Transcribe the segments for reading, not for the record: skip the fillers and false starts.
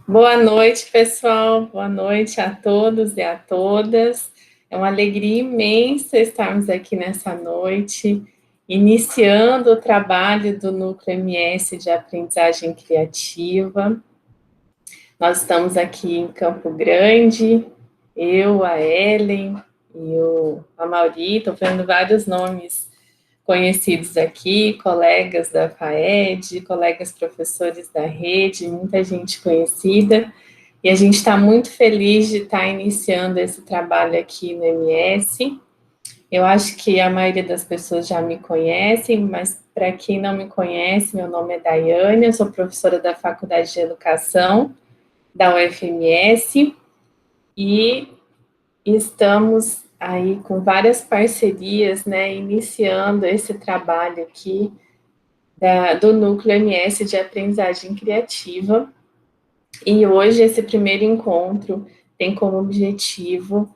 Boa noite, pessoal. Boa noite a todos e a todas. É uma alegria imensa estarmos aqui nessa noite, iniciando o trabalho do Núcleo MS de Aprendizagem Criativa. Nós estamos aqui em Campo Grande, eu, a Ellen e a Mauri, estou vendo vários nomes conhecidos aqui, colegas da FAED, colegas professores da rede, muita gente conhecida, e a gente está muito feliz de estar iniciando esse trabalho aqui no MS. Eu acho que a maioria das pessoas já me conhecem, mas para quem não me conhece, meu nome é Daiane, eu sou professora da Faculdade de Educação da UFMS, e estamos aí com várias parcerias, né, iniciando esse trabalho aqui do Núcleo MS de Aprendizagem Criativa. E hoje esse primeiro encontro tem como objetivo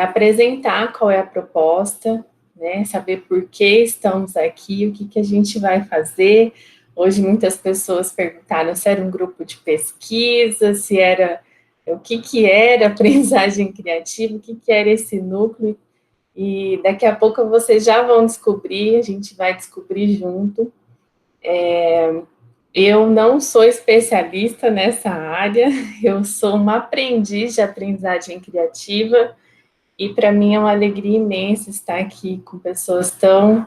apresentar qual é a proposta, né, saber por que estamos aqui, o que a gente vai fazer. Hoje muitas pessoas perguntaram se era um grupo de pesquisa, se era o que era aprendizagem criativa, o que era esse núcleo, e daqui a pouco vocês já vão descobrir, a gente vai descobrir junto. Eu não sou especialista nessa área, eu sou uma aprendiz de aprendizagem criativa, e para mim é uma alegria imensa estar aqui com pessoas tão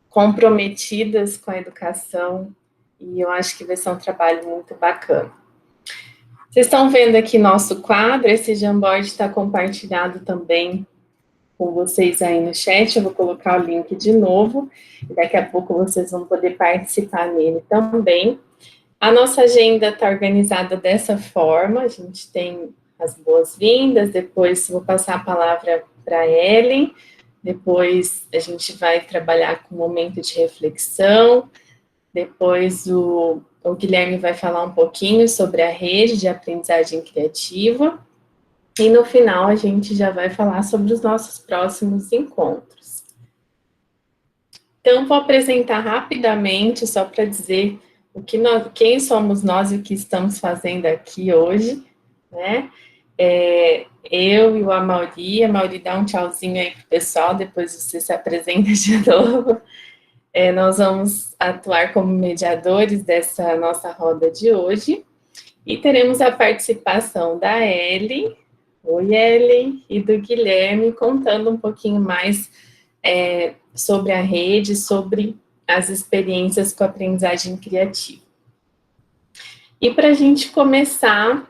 comprometidas com a educação, e eu acho que vai ser um trabalho muito bacana. Vocês estão vendo aqui nosso quadro, esse Jamboard está compartilhado também com vocês aí no chat, eu vou colocar o link de novo, e daqui a pouco vocês vão poder participar nele também. A nossa agenda está organizada dessa forma, a gente tem as boas-vindas, depois vou passar a palavra para a Ellen, depois a gente vai trabalhar com um momento de reflexão, depois o Guilherme vai falar um pouquinho sobre a rede de aprendizagem criativa, e no final a gente já vai falar sobre os nossos próximos encontros. Então, vou apresentar rapidamente, só para dizer quem somos nós e o que estamos fazendo aqui hoje, né? Eu e a Mauri dá um tchauzinho aí pro pessoal, depois você se apresenta de novo. Nós vamos atuar como mediadores dessa nossa roda de hoje, e teremos a participação da Ellen, oi Ellen, e do Guilherme, contando um pouquinho mais sobre a rede, sobre as experiências com a aprendizagem criativa. E para a gente começar,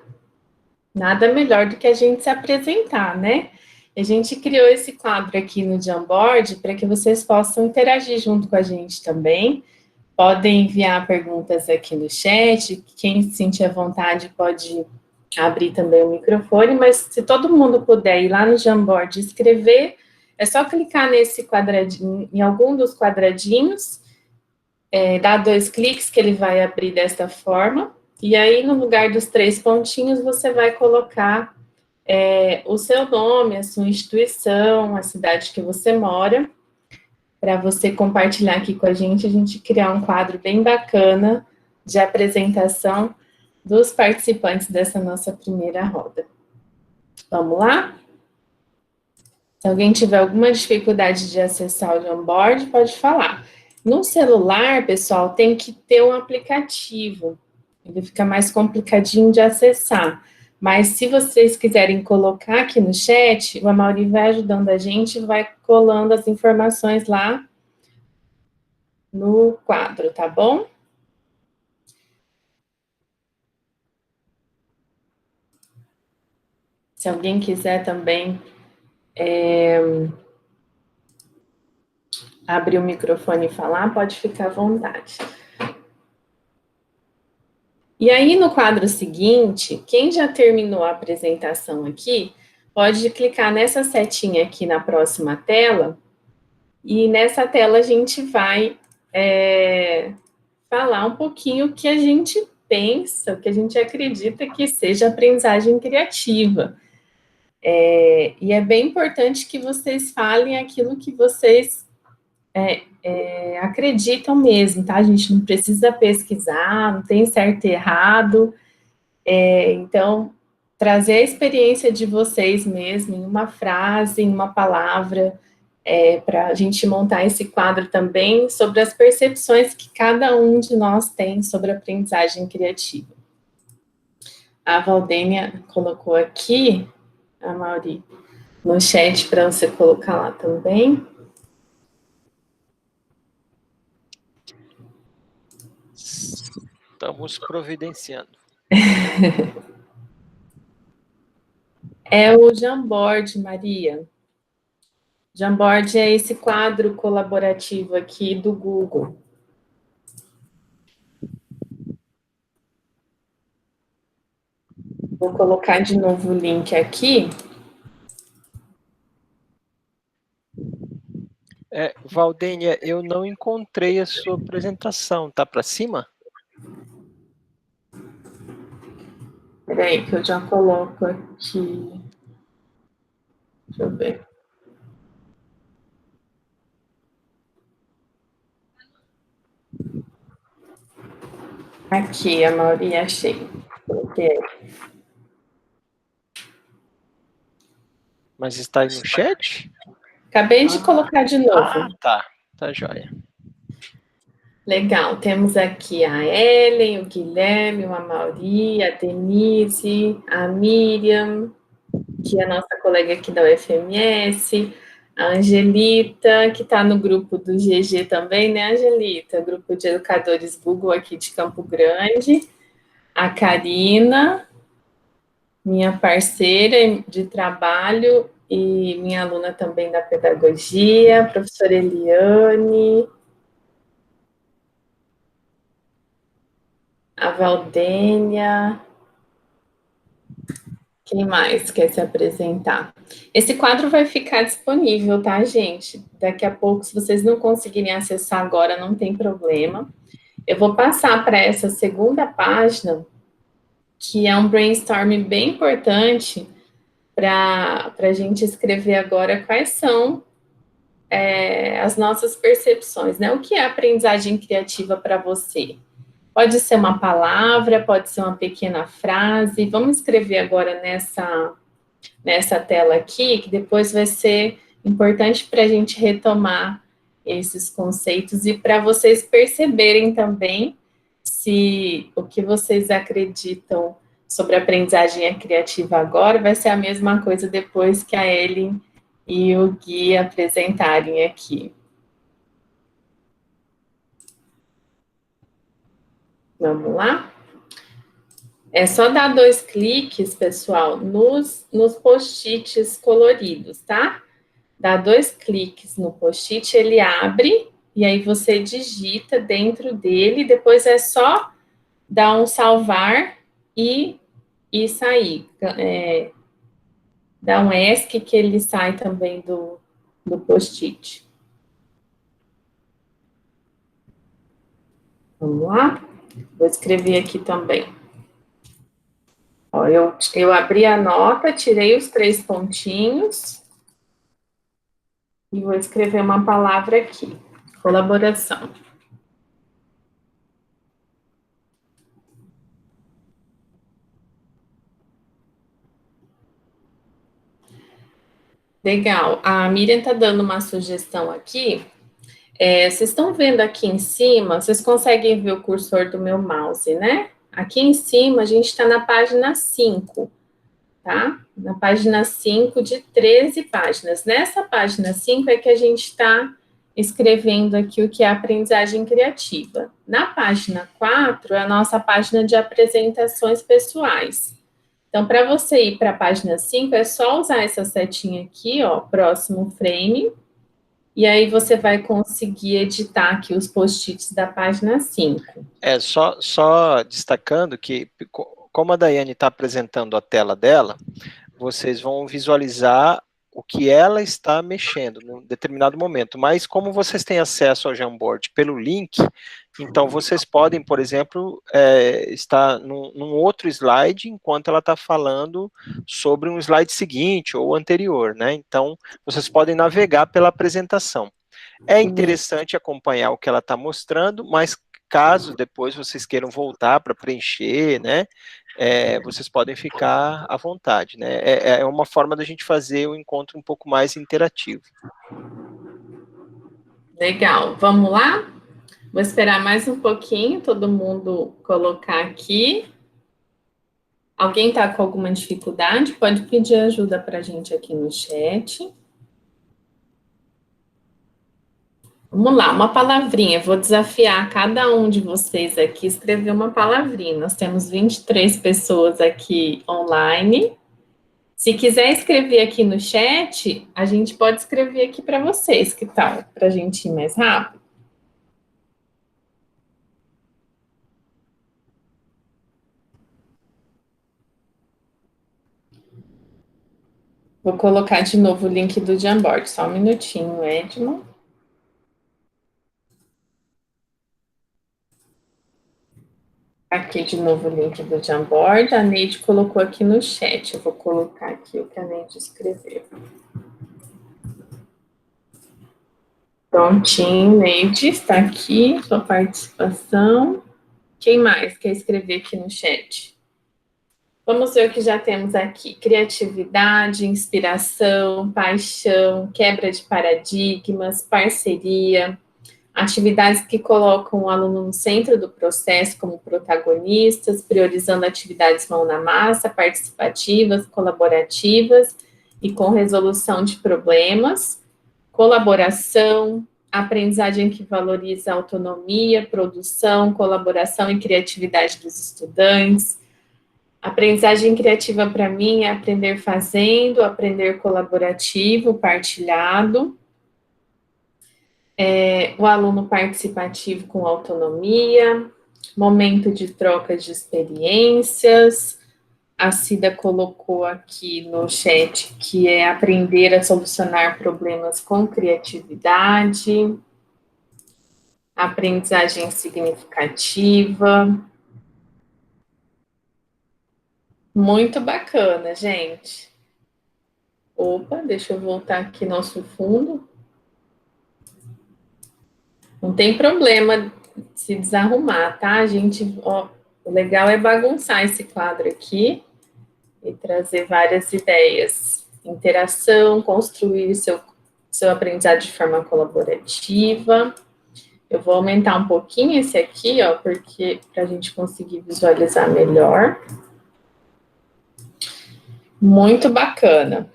nada melhor do que a gente se apresentar, né? A gente criou esse quadro aqui no Jamboard para que vocês possam interagir junto com a gente também. Podem enviar perguntas aqui no chat, quem se sentir à vontade pode abrir também o microfone, mas se todo mundo puder ir lá no Jamboard e escrever, é só clicar nesse quadradinho, em algum dos quadradinhos, dar 2 cliques que ele vai abrir desta forma, e aí no lugar dos 3 pontinhos você vai colocar o seu nome, a sua instituição, a cidade que você mora, para você compartilhar aqui com a gente criar um quadro bem bacana de apresentação dos participantes dessa nossa primeira roda. Vamos lá? Se alguém tiver alguma dificuldade de acessar o Jamboard, pode falar. No celular, pessoal, tem que ter um aplicativo. Ele fica mais complicadinho de acessar. Mas se vocês quiserem colocar aqui no chat, o Amaury vai ajudando a gente e vai colando as informações lá no quadro, tá bom? Se alguém quiser também abrir o microfone e falar, pode ficar à vontade. E aí, no quadro seguinte, quem já terminou a apresentação aqui, pode clicar nessa setinha aqui na próxima tela, e nessa tela a gente vai falar um pouquinho o que a gente pensa, o que a gente acredita que seja aprendizagem criativa. E é bem importante que vocês falem aquilo que vocês acreditam mesmo, tá? A gente não precisa pesquisar, não tem certo e errado, Então, trazer a experiência de vocês mesmo em uma frase, em uma palavra, para a gente montar esse quadro também sobre as percepções que cada um de nós tem sobre a aprendizagem criativa. A Valdênia colocou aqui, a Mauri, no chat para você colocar lá também. Estamos providenciando. É o Jamboard, Maria. Jamboard é esse quadro colaborativo aqui do Google. Vou colocar de novo o link aqui. Valdênia, eu não encontrei a sua apresentação. Tá para cima? Espera aí que eu já coloco aqui. Deixa eu ver. Aqui, a Mauri, achei. Coloquei. Mas está aí no chat? Acabei de colocar de novo. Tá. Tá joia. Legal, temos aqui a Ellen, o Guilherme, o Amauri, a Denise, a Miriam, que é a nossa colega aqui da UFMS, a Angelita, que está no grupo do GG também, né, Angelita? Grupo de Educadores Google aqui de Campo Grande, a Karina, minha parceira de trabalho e minha aluna também da pedagogia, a professora Eliane, a Valdênia. Quem mais quer se apresentar? Esse quadro vai ficar disponível, tá, gente? Daqui a pouco, se vocês não conseguirem acessar agora, não tem problema. Eu vou passar para essa segunda página, que é um brainstorming bem importante para a gente escrever agora quais são as nossas percepções, né? O que é aprendizagem criativa para você? Pode ser uma palavra, pode ser uma pequena frase. Vamos escrever agora nessa tela aqui, que depois vai ser importante para a gente retomar esses conceitos e para vocês perceberem também se o que vocês acreditam sobre a aprendizagem criativa agora vai ser a mesma coisa depois que a Ellen e o Gui apresentarem aqui. Vamos lá? É só dar 2 cliques, pessoal, nos post-its coloridos, tá? Dá 2 cliques no post-it, ele abre, e aí você digita dentro dele, depois é só dar um salvar e sair. Dá um ESC que ele sai também do post-it. Vamos lá? Vou escrever aqui também. Ó, eu abri a nota, tirei os 3 pontinhos e vou escrever uma palavra aqui. Colaboração. Legal. A Miriam está dando uma sugestão aqui. Vocês estão vendo aqui em cima, vocês conseguem ver o cursor do meu mouse, né? Aqui em cima, a gente está na página 5, tá? Na página 5 de 13 páginas. Nessa página 5 é que a gente está escrevendo aqui o que é aprendizagem criativa. Na página 4 é a nossa página de apresentações pessoais. Então, para você ir para a página 5, é só usar essa setinha aqui, ó, próximo frame, e aí você vai conseguir editar aqui os post-its da página 5. Só destacando que, como a Daiane está apresentando a tela dela, vocês vão visualizar o que ela está mexendo num determinado momento, mas como vocês têm acesso ao Jamboard pelo link, então vocês podem, por exemplo, estar num outro slide enquanto ela está falando sobre um slide seguinte ou anterior, né? Então, vocês podem navegar pela apresentação. É interessante acompanhar o que ela está mostrando, mas caso depois vocês queiram voltar para preencher, né, vocês podem ficar à vontade, né, é uma forma da gente fazer o encontro um pouco mais interativo. Legal, vamos lá? Vou esperar mais um pouquinho, todo mundo colocar aqui. Alguém está com alguma dificuldade? Pode pedir ajuda para a gente aqui no chat. Vamos lá, uma palavrinha. Vou desafiar cada um de vocês aqui a escrever uma palavrinha. Nós temos 23 pessoas aqui online. Se quiser escrever aqui no chat, a gente pode escrever aqui para vocês, que tal? Para a gente ir mais rápido. Vou colocar de novo o link do Jamboard. Só um minutinho, Edmo. Aqui de novo o link do Jamboard. A Neide colocou aqui no chat. Eu vou colocar aqui o que a Neide escreveu. Prontinho, Neide, está aqui sua participação. Quem mais quer escrever aqui no chat? Vamos ver o que já temos aqui. Criatividade, inspiração, paixão, quebra de paradigmas, parceria, atividades que colocam o aluno no centro do processo como protagonistas, priorizando atividades mão na massa, participativas, colaborativas e com resolução de problemas, colaboração, aprendizagem que valoriza a autonomia, produção, colaboração e criatividade dos estudantes. Aprendizagem criativa para mim é aprender fazendo, aprender colaborativo, partilhado. O aluno participativo com autonomia, momento de troca de experiências. A Cida colocou aqui no chat que é aprender a solucionar problemas com criatividade. Aprendizagem significativa. Muito bacana, gente. Opa, deixa eu voltar aqui nosso fundo. Não tem problema se desarrumar, tá? Gente, ó, o legal é bagunçar esse quadro aqui e trazer várias ideias. Interação, construir seu aprendizado de forma colaborativa. Eu vou aumentar um pouquinho esse aqui, ó, porque para a gente conseguir visualizar melhor. Muito bacana.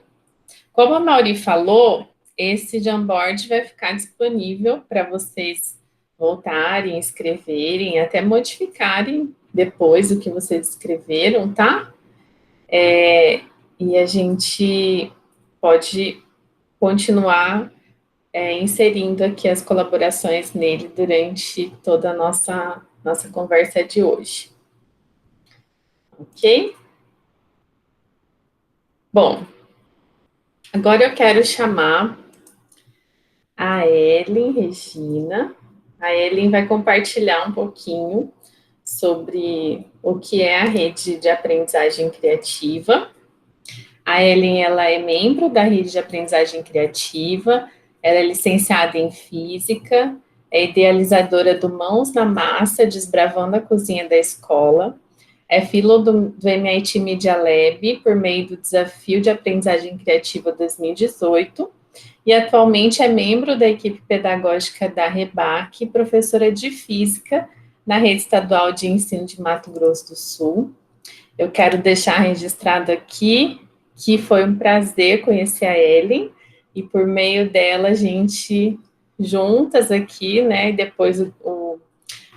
Como a Mauri falou, esse Jamboard vai ficar disponível para vocês voltarem, escreverem, até modificarem depois o que vocês escreveram, tá? E a gente pode continuar inserindo aqui as colaborações nele durante toda a nossa conversa de hoje. Ok? Bom, agora eu quero chamar a Ellen Regina. A Ellen vai compartilhar um pouquinho sobre o que é a rede de aprendizagem criativa. A Ellen, ela é membro da rede de aprendizagem criativa, ela é licenciada em física, é idealizadora do Mãos na Massa, Desbravando a Cozinha da Escola, é fellow do MIT Media Lab por meio do Desafio de Aprendizagem Criativa 2018, e atualmente é membro da equipe pedagógica da REBAC, professora de física na Rede Estadual de Ensino de Mato Grosso do Sul. Eu quero deixar registrado aqui que foi um prazer conhecer a Ellen, e por meio dela a gente juntas aqui, né, e depois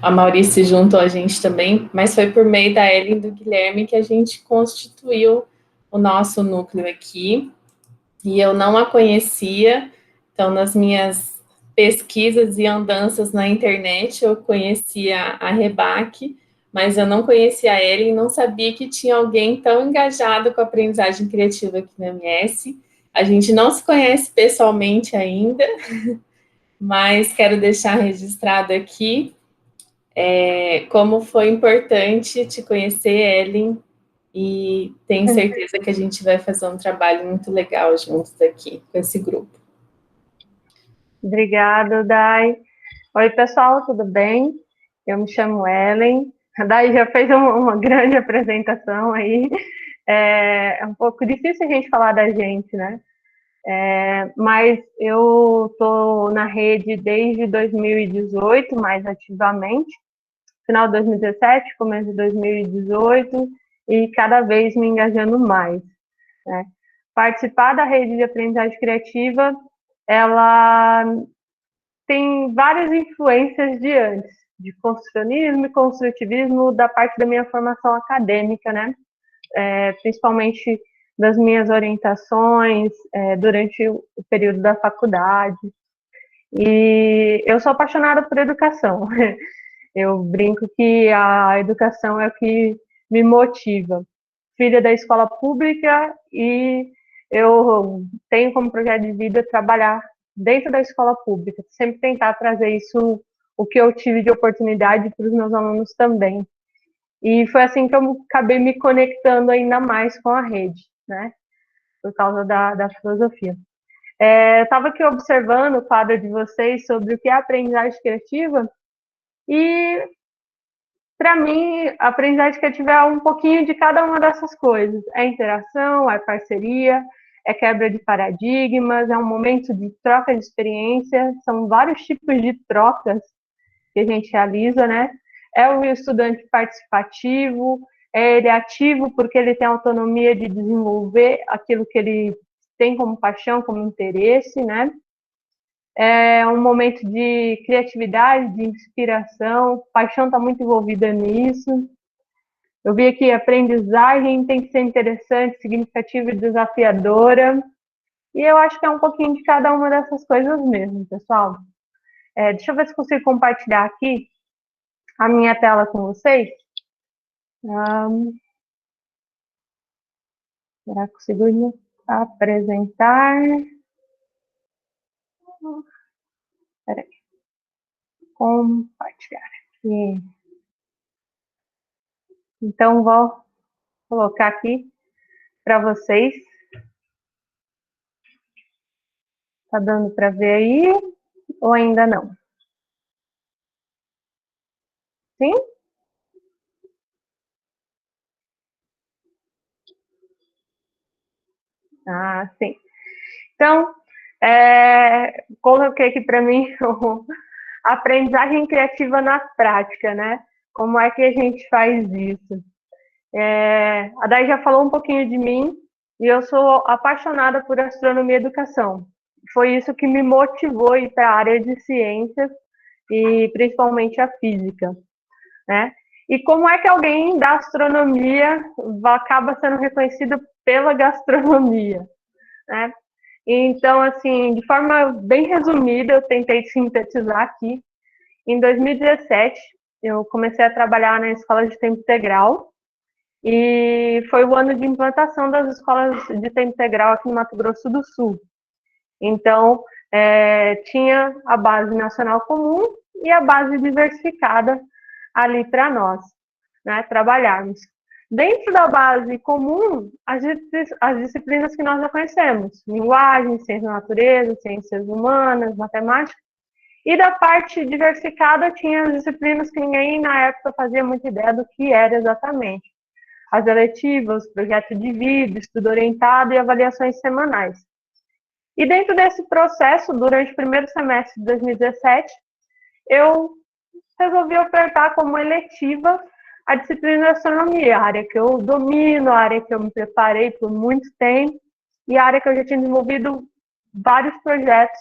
a Maurício juntou a gente também, mas foi por meio da Ellen e do Guilherme que a gente constituiu o nosso núcleo aqui, e eu não a conhecia, então nas minhas pesquisas e andanças na internet eu conhecia a Rebac, mas eu não conhecia a Ellen, não sabia que tinha alguém tão engajado com a aprendizagem criativa aqui na MS. A gente não se conhece pessoalmente ainda, mas quero deixar registrado aqui como foi importante te conhecer, Ellen, e tenho certeza que a gente vai fazer um trabalho muito legal juntos aqui, com esse grupo. Obrigada, Dai. Oi, pessoal, tudo bem? Eu me chamo Ellen. A Dai já fez uma grande apresentação aí. É um pouco difícil a gente falar da gente, né? Mas eu estou na rede desde 2018, mais ativamente. Final de 2017, começo de 2018, e cada vez me engajando mais, né? Participar da rede de aprendizagem criativa, ela tem várias influências de antes, de construcionismo e construtivismo da parte da minha formação acadêmica, né? Principalmente das minhas orientações durante o período da faculdade. E eu sou apaixonada por educação. Eu brinco que a educação é o que me motiva. Filha da escola pública e eu tenho como projeto de vida trabalhar dentro da escola pública, sempre tentar trazer isso, o que eu tive de oportunidade para os meus alunos também. E foi assim que eu acabei me conectando ainda mais com a rede, né? Por causa da filosofia. Eu estava aqui observando o quadro de vocês sobre o que é aprendizagem criativa e, para mim, a aprendizagem criativa é um pouquinho de cada uma dessas coisas. É interação, é parceria, é quebra de paradigmas, é um momento de troca de experiência, são vários tipos de trocas que a gente realiza, né? É o estudante participativo, ele é ativo porque ele tem autonomia de desenvolver aquilo que ele tem como paixão, como interesse, né? É um momento de criatividade, de inspiração, paixão está muito envolvida nisso. Eu vi aqui, aprendizagem tem que ser interessante, significativa e desafiadora. E eu acho que é um pouquinho de cada uma dessas coisas mesmo, pessoal. Deixa eu ver se consigo compartilhar aqui a minha tela com vocês. Será que consigo apresentar? Espera aí. Compartilhar aqui. Então, vou colocar aqui para vocês. Tá dando para ver aí ou ainda não? Sim? Ah, sim. Então, coloquei aqui para mim a aprendizagem criativa na prática, né? Como é que a gente faz isso? A Day já falou um pouquinho de mim e eu sou apaixonada por astronomia e educação. Foi isso que me motivou a ir para a área de ciências e principalmente a física, né? E como é que alguém da astronomia acaba sendo reconhecido pela gastronomia, né? Então, assim, de forma bem resumida, eu tentei sintetizar aqui. Em 2017, eu comecei a trabalhar na escola de tempo integral e foi o ano de implantação das escolas de tempo integral aqui no Mato Grosso do Sul. Então, tinha a base nacional comum e a base diversificada ali para nós, né, trabalharmos. Dentro da base comum, as disciplinas que nós já conhecemos, linguagem, ciência da natureza, ciências humanas, matemática, e da parte diversificada tinha as disciplinas que ninguém na época fazia muita ideia do que era exatamente. As eletivas, projeto de vida, estudo orientado e avaliações semanais. E dentro desse processo, durante o primeiro semestre de 2017, eu resolvi ofertar como eletiva a disciplina de astronomia, a área que eu domino, a área que eu me preparei por muito tempo e a área que eu já tinha desenvolvido vários projetos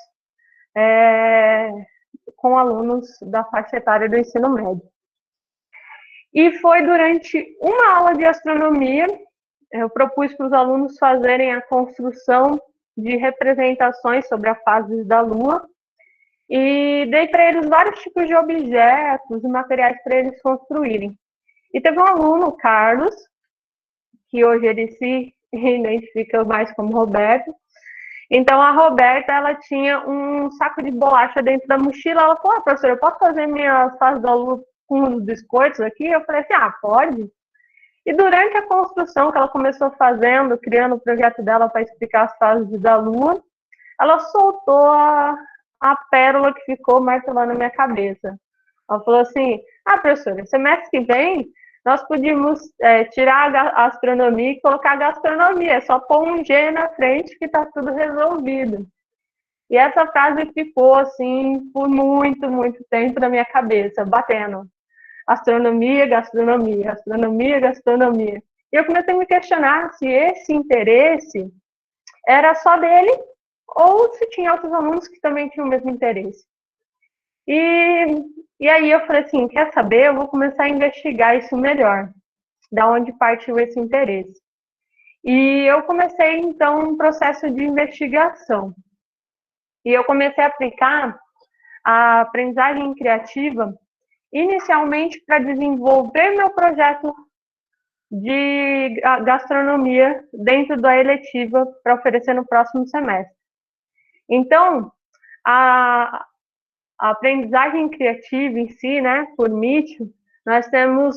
com alunos da faixa etária do ensino médio. E foi durante uma aula de astronomia, eu propus para os alunos fazerem a construção de representações sobre a fase da Lua e dei para eles vários tipos de objetos e materiais para eles construírem. E teve um aluno, Carlos, que hoje ele se identifica mais como Roberto. Então, a Roberta, ela tinha um saco de bolacha dentro da mochila. Ela falou, professora, eu posso fazer minha fase da Lua com os biscoitos aqui? Eu falei assim, pode. E durante a construção que ela começou fazendo, criando o projeto dela para explicar as fases da Lua, ela soltou a pérola que ficou martelando na minha cabeça. Ela falou assim, professora, semestre que vem nós podíamos tirar a astronomia e colocar a gastronomia, é só pôr um G na frente que está tudo resolvido. E essa frase ficou, assim, por muito, muito tempo na minha cabeça, batendo. Astronomia, gastronomia, astronomia, gastronomia. E eu comecei a me questionar se esse interesse era só dele ou se tinha outros alunos que também tinham o mesmo interesse. E aí eu falei assim, quer saber? Eu vou começar a investigar isso melhor, da onde partiu esse interesse. E eu comecei, então, um processo de investigação. E eu comecei a aplicar a aprendizagem criativa inicialmente para desenvolver meu projeto de gastronomia dentro da eletiva para oferecer no próximo semestre. Então, a aprendizagem criativa em si, né, por Mitchell, nós temos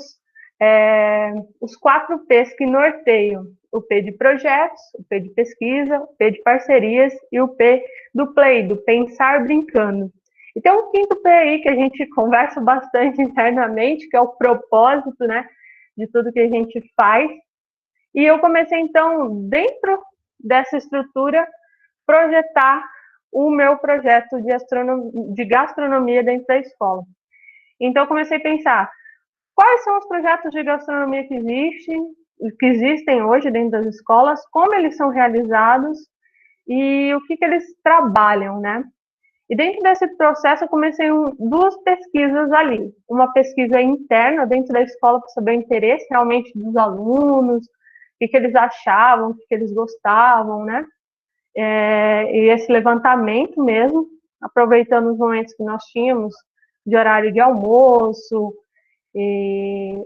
os 4 P's que norteiam: o P de projetos, o P de pesquisa, o P de parcerias e o P do play, do pensar brincando. E tem um 5º P aí que a gente conversa bastante internamente, que é o propósito, né, de tudo que a gente faz. E eu comecei, então, dentro dessa estrutura, projetar o meu projeto de gastronomia dentro da escola. Então, eu comecei a pensar quais são os projetos de gastronomia que existem hoje dentro das escolas, como eles são realizados e o que eles trabalham, né? E dentro desse processo eu comecei 2 pesquisas ali. Uma pesquisa interna dentro da escola para saber o interesse realmente dos alunos, o que eles achavam, o que eles gostavam, né? E esse levantamento mesmo, aproveitando os momentos que nós tínhamos de horário de almoço e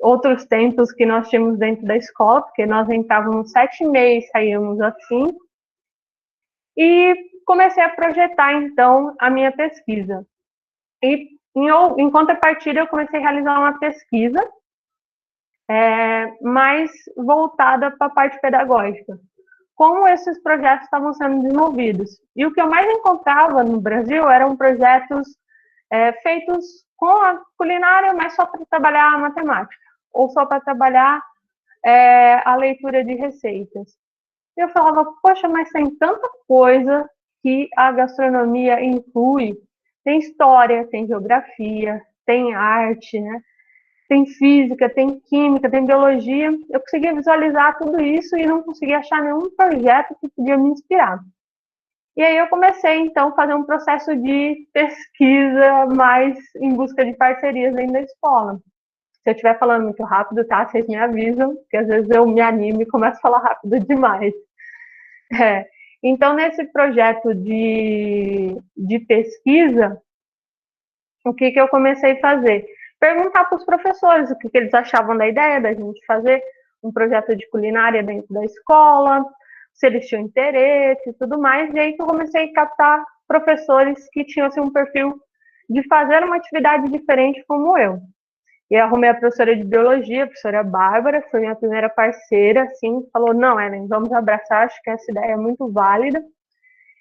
outros tempos que nós tínhamos dentro da escola, porque nós entrávamos 7h30 e saíamos às 5h. E comecei a projetar, então, a minha pesquisa. E, em contrapartida, eu comecei a realizar uma pesquisa mais voltada para a parte pedagógica. Como esses projetos estavam sendo desenvolvidos. E o que eu mais encontrava no Brasil eram projetos feitos com a culinária, mas só para trabalhar a matemática, ou só para trabalhar a leitura de receitas. E eu falava, poxa, mas tem tanta coisa que a gastronomia inclui. Tem história, tem geografia, tem arte, né? Tem física, tem química, tem biologia. Eu conseguia visualizar tudo isso e não conseguia achar nenhum projeto que podia me inspirar. E aí eu comecei, então, a fazer um processo de pesquisa mais em busca de parcerias dentro da escola. Se eu estiver falando muito rápido, tá? Vocês me avisam, porque às vezes eu me animo e começo a falar rápido demais. Então, nesse projeto de pesquisa, o que eu comecei a fazer? Perguntar para os professores o que eles achavam da ideia da gente fazer um projeto de culinária dentro da escola, se eles tinham interesse e tudo mais. E aí que eu comecei a captar professores que tinham assim, um perfil de fazer uma atividade diferente como eu. E arrumei a professora de biologia, a professora Bárbara, que foi minha primeira parceira, assim, falou, não, Ellen, vamos abraçar, acho que essa ideia é muito válida.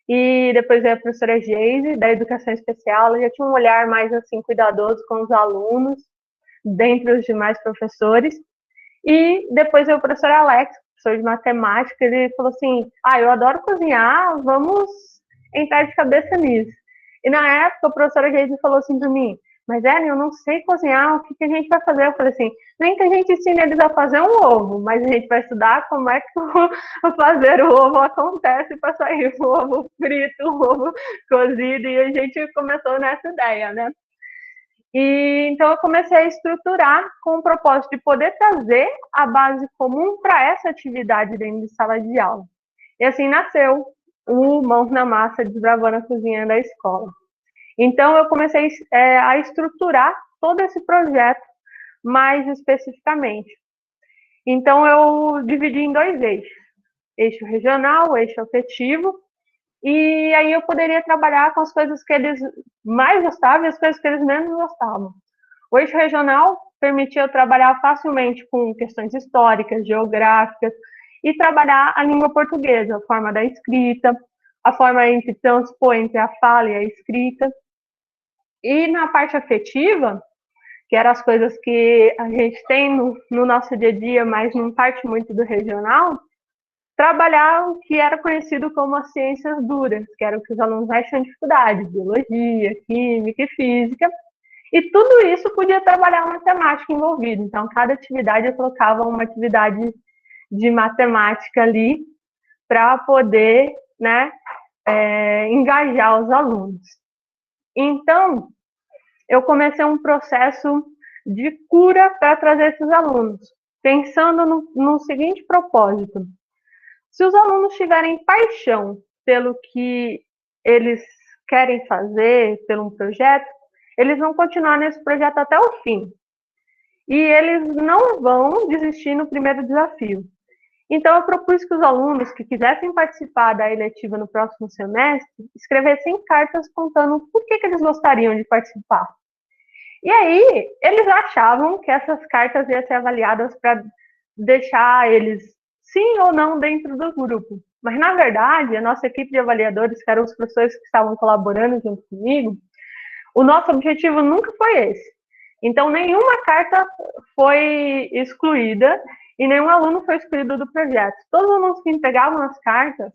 E depois veio a professora Geise, da educação especial, ela já tinha um olhar mais, assim, cuidadoso com os alunos, dentre os demais professores. E depois veio o professor Alex, professor de matemática, ele falou assim, eu adoro cozinhar, vamos entrar de cabeça nisso. E na época, a professora Geise falou assim para mim, mas Ellen, eu não sei cozinhar, o que a gente vai fazer? Eu falei assim, nem que a gente ensine eles a fazer um ovo, mas a gente vai estudar como é que o fazer o ovo acontece para sair um ovo frito, um ovo cozido, e a gente começou nessa ideia, né? E então eu comecei a estruturar com o propósito de poder trazer a base comum para essa atividade dentro de sala de aula. E assim nasceu o Mãos na Massa, Desbravando a Cozinha da escola. Então, eu comecei a estruturar todo esse projeto mais especificamente. Então, eu dividi em 2 eixos. Eixo regional, eixo afetivo. E aí eu poderia trabalhar com as coisas que eles mais gostavam e as coisas que eles menos gostavam. O eixo regional permitia eu trabalhar facilmente com questões históricas, geográficas, e trabalhar a língua portuguesa, a forma da escrita, a forma de transpor entre a fala e a escrita. E na parte afetiva, que eram as coisas que a gente tem no nosso dia a dia, mas não parte muito do regional, trabalhar o que era conhecido como as ciências duras, que era o que os alunos mais tinham dificuldade, biologia, química e física, e tudo isso podia trabalhar a matemática envolvida. Então, cada atividade eu colocava uma atividade de matemática ali para poder, né, engajar os alunos. Então, eu comecei um processo de cura para trazer esses alunos, pensando no seguinte propósito: se os alunos tiverem paixão pelo que eles querem fazer, pelo um projeto, eles vão continuar nesse projeto até o fim. E eles não vão desistir no primeiro desafio. Então, eu propus que os alunos que quisessem participar da eletiva no próximo semestre escrevessem cartas contando por que eles gostariam de participar. E aí, eles achavam que essas cartas iam ser avaliadas para deixar eles sim ou não dentro do grupo. Mas, na verdade, a nossa equipe de avaliadores, que eram os professores que estavam colaborando junto comigo, o nosso objetivo nunca foi esse. Então, nenhuma carta foi excluída e nenhum aluno foi excluído do projeto. Todos os alunos que entregavam as cartas,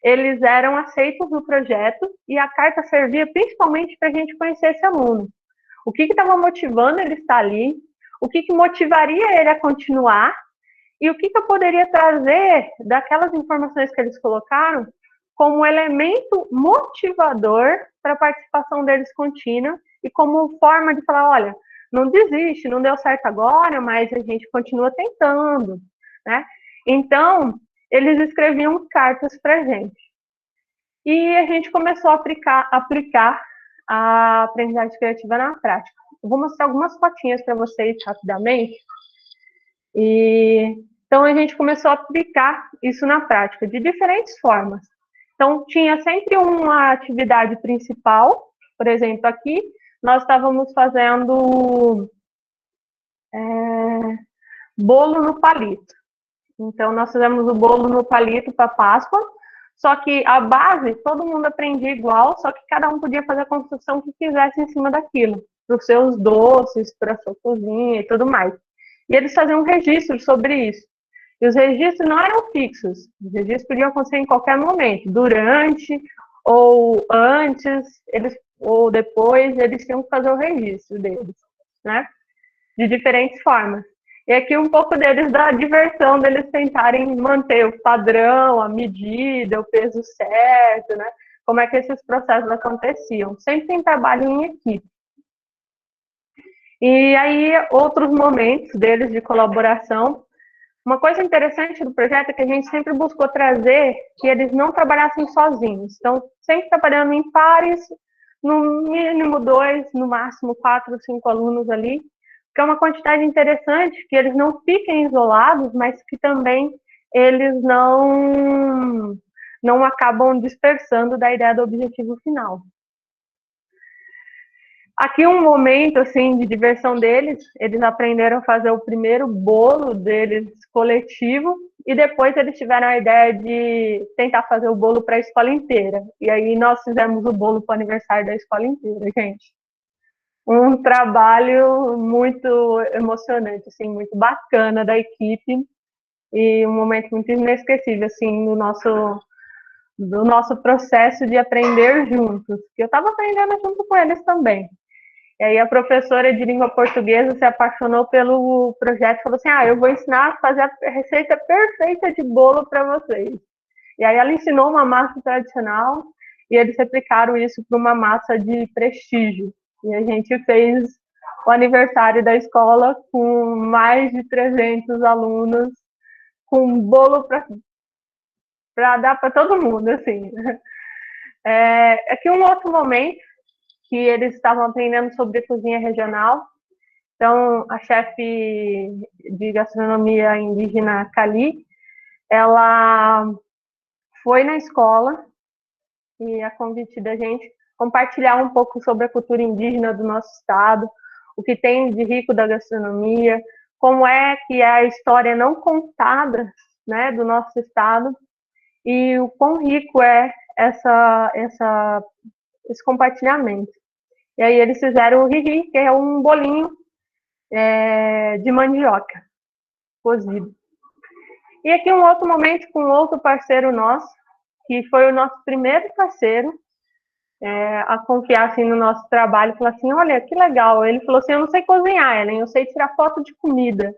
eles eram aceitos no projeto e a carta servia principalmente para a gente conhecer esse aluno. O que estava motivando ele estar ali, o que motivaria ele a continuar e o que eu poderia trazer daquelas informações que eles colocaram como elemento motivador para a participação deles contínua e como forma de falar, olha, não desiste, não deu certo agora, mas a gente continua tentando, né? Então, eles escreviam cartas para a gente. E a gente começou a aplicar a aprendizagem criativa na prática. Eu vou mostrar algumas fotinhas para vocês rapidamente. Então, a gente começou a aplicar isso na prática, de diferentes formas. Então, tinha sempre uma atividade principal. Por exemplo, aqui, nós estávamos fazendo bolo no palito. Então, nós fizemos o bolo no palito para Páscoa, só que a base, todo mundo aprendia igual, só que cada um podia fazer a construção que quisesse em cima daquilo, para os seus doces, para a sua cozinha e tudo mais. E eles faziam um registro sobre isso. E os registros não eram fixos, os registros podiam acontecer em qualquer momento, durante ou antes, ou depois, eles tinham que fazer o registro deles, né? De diferentes formas. E aqui um pouco deles da diversão deles tentarem manter o padrão, a medida, o peso certo, né? Como é que esses processos aconteciam. Sempre tem trabalho em equipe. E aí, outros momentos deles de colaboração. Uma coisa interessante do projeto é que a gente sempre buscou trazer que eles não trabalhassem sozinhos. Então, sempre trabalhando em pares, no mínimo 2, no máximo 4 ou 5 alunos ali, que é uma quantidade interessante, que eles não fiquem isolados, mas que também eles não acabam dispersando da ideia do objetivo final. Aqui um momento assim de diversão deles, eles aprenderam a fazer o primeiro bolo deles coletivo e depois eles tiveram a ideia de tentar fazer o bolo para a escola inteira. E aí nós fizemos o bolo para o aniversário da escola inteira, gente. Um trabalho muito emocionante, assim, muito bacana da equipe e um momento muito inesquecível, assim, do nosso processo de aprender juntos. Eu estava aprendendo junto com eles também. E aí a professora de língua portuguesa se apaixonou pelo projeto e falou assim, eu vou ensinar a fazer a receita perfeita de bolo para vocês. E aí ela ensinou uma massa tradicional e eles replicaram isso para uma massa de prestígio. E a gente fez o aniversário da escola com mais de 300 alunos, com bolo para dar para todo mundo, assim. Aqui um outro momento que eles estavam aprendendo sobre cozinha regional. Então, a chefe de gastronomia indígena Cali, ela foi na escola e a convite da gente compartilhar um pouco sobre a cultura indígena do nosso estado, o que tem de rico da gastronomia, como é que é a história não contada, né, do nosso estado e o quão rico é esse compartilhamento. E aí eles fizeram o Riri, que é um bolinho de mandioca cozido. E aqui um outro momento com outro parceiro nosso, que foi o nosso primeiro parceiro a confiar assim, no nosso trabalho, falou assim, olha, que legal. Ele falou assim, eu não sei cozinhar, Ellen, eu sei tirar foto de comida.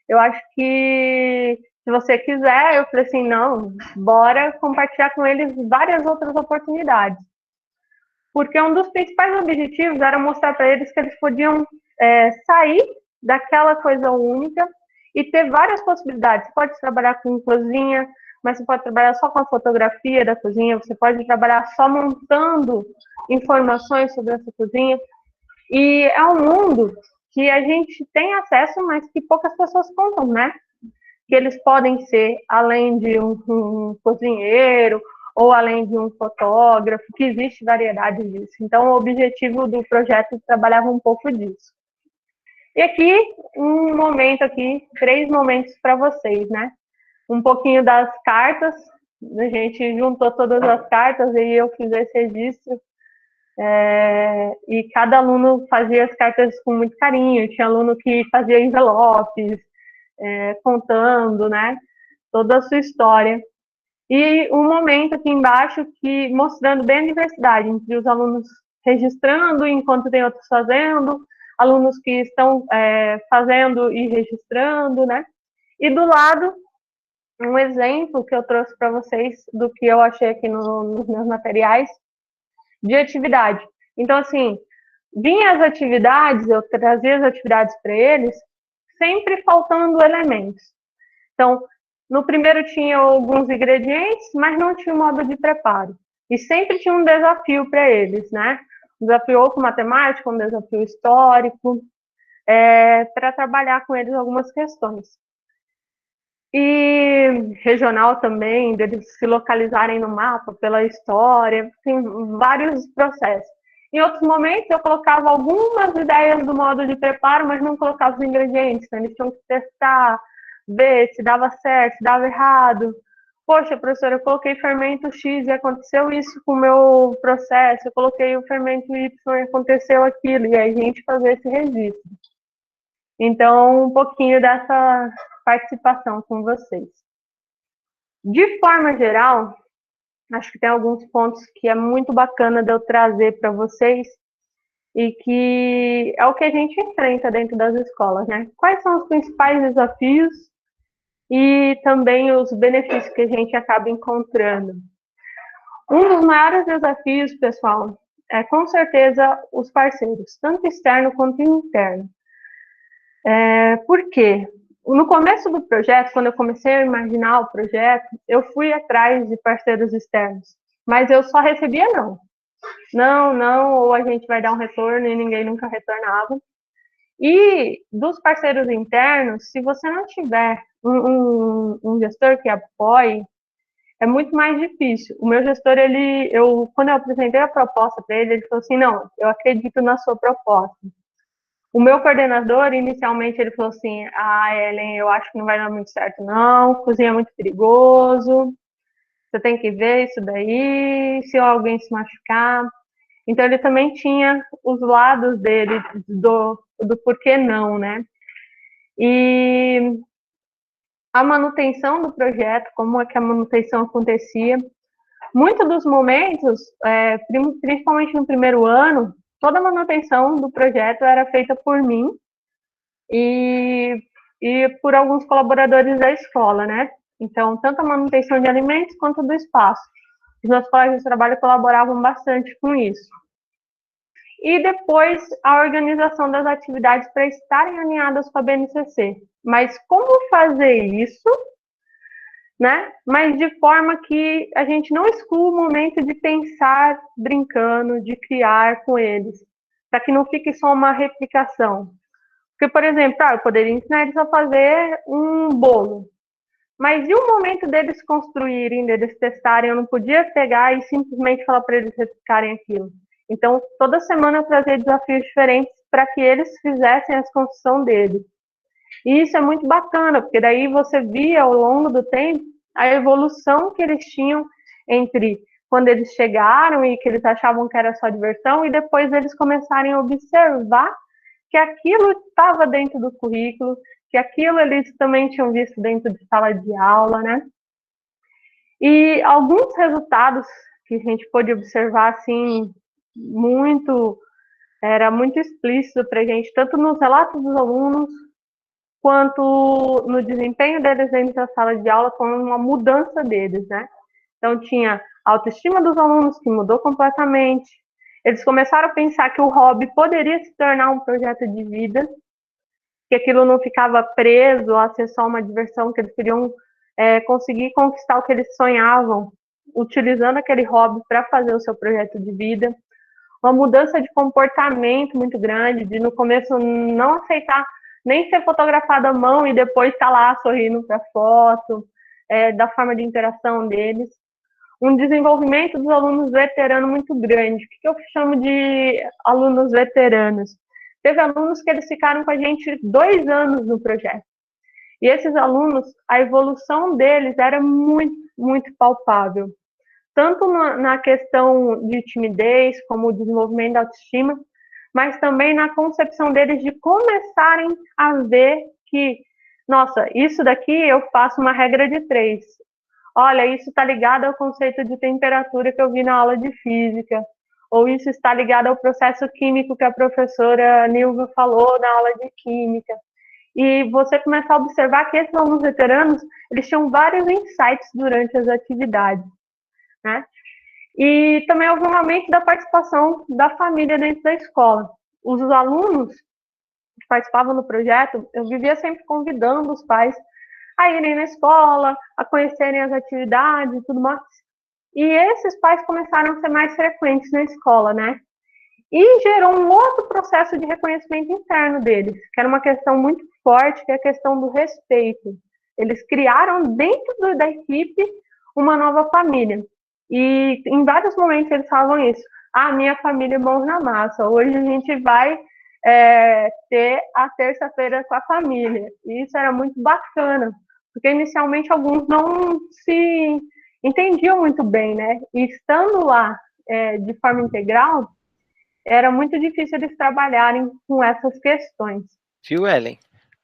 Eu acho que se você quiser, eu falei assim, não, bora compartilhar com eles várias outras oportunidades. Porque um dos principais objetivos era mostrar para eles que eles podiam sair daquela coisa única e ter várias possibilidades. Você pode trabalhar com cozinha, mas você pode trabalhar só com a fotografia da cozinha, você pode trabalhar só montando informações sobre essa cozinha. E é um mundo que a gente tem acesso, mas que poucas pessoas contam, né? Que eles podem ser, além de um cozinheiro, ou além de um fotógrafo, que existe variedade disso. Então, o objetivo do projeto trabalhava um pouco disso. E aqui, um momento aqui, 3 momentos para vocês, né? Um pouquinho das cartas, a gente juntou todas as cartas e eu fiz esse registro. E cada aluno fazia as cartas com muito carinho. Tinha aluno que fazia envelopes, contando, né? Toda a sua história. E um momento aqui embaixo que mostrando bem a diversidade entre os alunos registrando enquanto tem outros fazendo, alunos que estão fazendo e registrando, né? E do lado, um exemplo que eu trouxe para vocês do que eu achei aqui nos meus materiais de atividade. Então, assim, vinha as atividades, eu trazia as atividades para eles, sempre faltando elementos. Então, no primeiro tinha alguns ingredientes, mas não tinha um modo de preparo. E sempre tinha um desafio para eles, né? Um desafio ou com matemática, um desafio histórico, para trabalhar com eles algumas questões. E regional também, deles se localizarem no mapa pela história, tem vários processos. Em outros momentos eu colocava algumas ideias do modo de preparo, mas não colocava os ingredientes, então eles tinham que testar, ver se dava certo, se dava errado. Poxa, professora, eu coloquei fermento X e aconteceu isso com o meu processo, eu coloquei o fermento Y e aconteceu aquilo, e aí a gente fazia esse registro. Então, um pouquinho dessa participação com vocês. De forma geral, acho que tem alguns pontos que é muito bacana de eu trazer para vocês e que é o que a gente enfrenta dentro das escolas, né? Quais são os principais desafios e também os benefícios que a gente acaba encontrando? Um dos maiores desafios, pessoal, é com certeza os parceiros, tanto externo quanto interno. Por quê? No começo do projeto, quando eu comecei a imaginar o projeto, eu fui atrás de parceiros externos, mas eu só recebia não. Não, ou a gente vai dar um retorno e ninguém nunca retornava. E dos parceiros internos, se você não tiver um gestor que apoie, é muito mais difícil. O meu gestor, quando eu apresentei a proposta para ele falou assim, não, eu acredito na sua proposta. O meu coordenador, inicialmente, ele falou assim, Ellen, eu acho que não vai dar muito certo, não, cozinha é muito perigoso, você tem que ver isso daí, se alguém se machucar. Então, ele também tinha os lados dele, do porquê não, né? E a manutenção do projeto, como é que a manutenção acontecia. Muitos dos momentos, principalmente no primeiro ano, toda a manutenção do projeto era feita por mim e por alguns colaboradores da escola, né? Então, tanto a manutenção de alimentos quanto do espaço. Os meus colegas de trabalho colaboravam bastante com isso. E depois, a organização das atividades para estarem alinhadas com a BNCC. Mas como fazer isso, né? Mas de forma que a gente não exclua o momento de pensar brincando, de criar com eles, para que não fique só uma replicação. Porque, por exemplo, eu poderia ensinar eles a fazer um bolo, mas e o momento deles construírem, deles testarem, eu não podia pegar e simplesmente falar para eles replicarem aquilo. Então, toda semana eu trazia desafios diferentes para que eles fizessem a construção deles. E isso é muito bacana, porque daí você via ao longo do tempo a evolução que eles tinham entre quando eles chegaram e que eles achavam que era só diversão, e depois eles começarem a observar que aquilo estava dentro do currículo, que aquilo eles também tinham visto dentro de sala de aula, né? E alguns resultados que a gente pôde observar, assim, era muito explícito para a gente, tanto nos relatos dos alunos, quanto no desempenho deles dentro da sala de aula, com uma mudança deles, né? Então, tinha a autoestima dos alunos, que mudou completamente. Eles começaram a pensar que o hobby poderia se tornar um projeto de vida, que aquilo não ficava preso a ser só uma diversão, que eles queriam conseguir conquistar o que eles sonhavam, utilizando aquele hobby para fazer o seu projeto de vida. Uma mudança de comportamento muito grande, de no começo não aceitar nem ser fotografado à mão e depois estar lá sorrindo para a foto, da forma de interação deles. Um desenvolvimento dos alunos veteranos muito grande. O que eu chamo de alunos veteranos? Teve alunos que eles ficaram com a gente 2 anos no projeto. E esses alunos, a evolução deles era muito, muito palpável. Tanto na questão de timidez, como o desenvolvimento da autoestima, mas também na concepção deles de começarem a ver que, nossa, isso daqui eu faço uma regra de 3. Olha, isso está ligado ao conceito de temperatura que eu vi na aula de física, ou isso está ligado ao processo químico que a professora Nilva falou na aula de química. E você começa a observar que esses alunos veteranos, eles tinham vários insights durante as atividades, né? E também houve um aumento da participação da família dentro da escola. Os alunos que participavam do projeto, eu vivia sempre convidando os pais a irem na escola, a conhecerem as atividades e tudo mais. E esses pais começaram a ser mais frequentes na escola, né? E gerou um outro processo de reconhecimento interno deles, que era uma questão muito forte, que é a questão do respeito. Eles criaram dentro da equipe uma nova família. E em vários momentos eles falavam isso. Ah, minha família é mãos na massa. Hoje a gente vai ter a terça-feira com a família. E isso era muito bacana, porque inicialmente alguns não se entendiam muito bem, né? E estando lá de forma integral, era muito difícil eles trabalharem com essas questões. Viu, Ellen?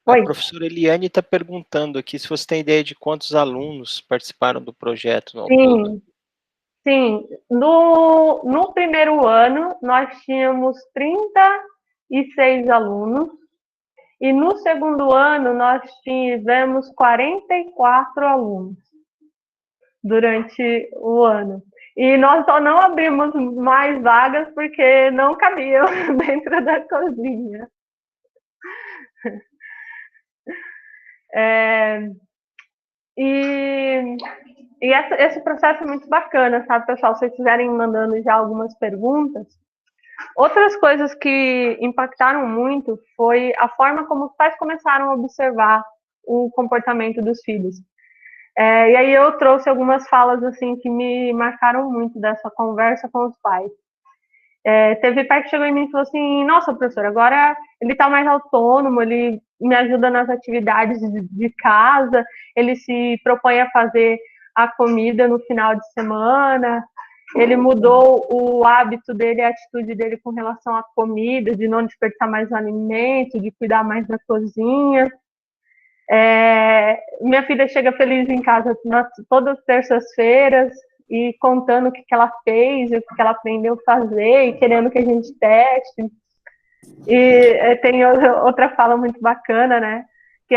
Oi. A professora Eliane está perguntando aqui se você tem ideia de quantos alunos participaram do projeto no todo. Sim. No primeiro ano, nós tínhamos 36 alunos, e no segundo ano, nós tivemos 44 alunos durante o ano. E nós só não abrimos mais vagas porque não cabiam dentro da cozinha. E esse processo é muito bacana, sabe, pessoal? Se vocês estiverem mandando já algumas perguntas. Outras coisas que impactaram muito foi a forma como os pais começaram a observar o comportamento dos filhos. E aí eu trouxe algumas falas assim que me marcaram muito dessa conversa com os pais. Teve pai que chegou em mim e falou assim: nossa, professora, agora ele está mais autônomo, ele me ajuda nas atividades de casa, ele se propõe a fazer a comida no final de semana, ele mudou o hábito dele, a atitude dele com relação à comida, de não desperdiçar mais o alimento, de cuidar mais da cozinha. Minha filha chega feliz em casa todas as terças-feiras e contando o que ela fez, o que ela aprendeu a fazer e querendo que a gente teste. E tem outra fala muito bacana, né? Que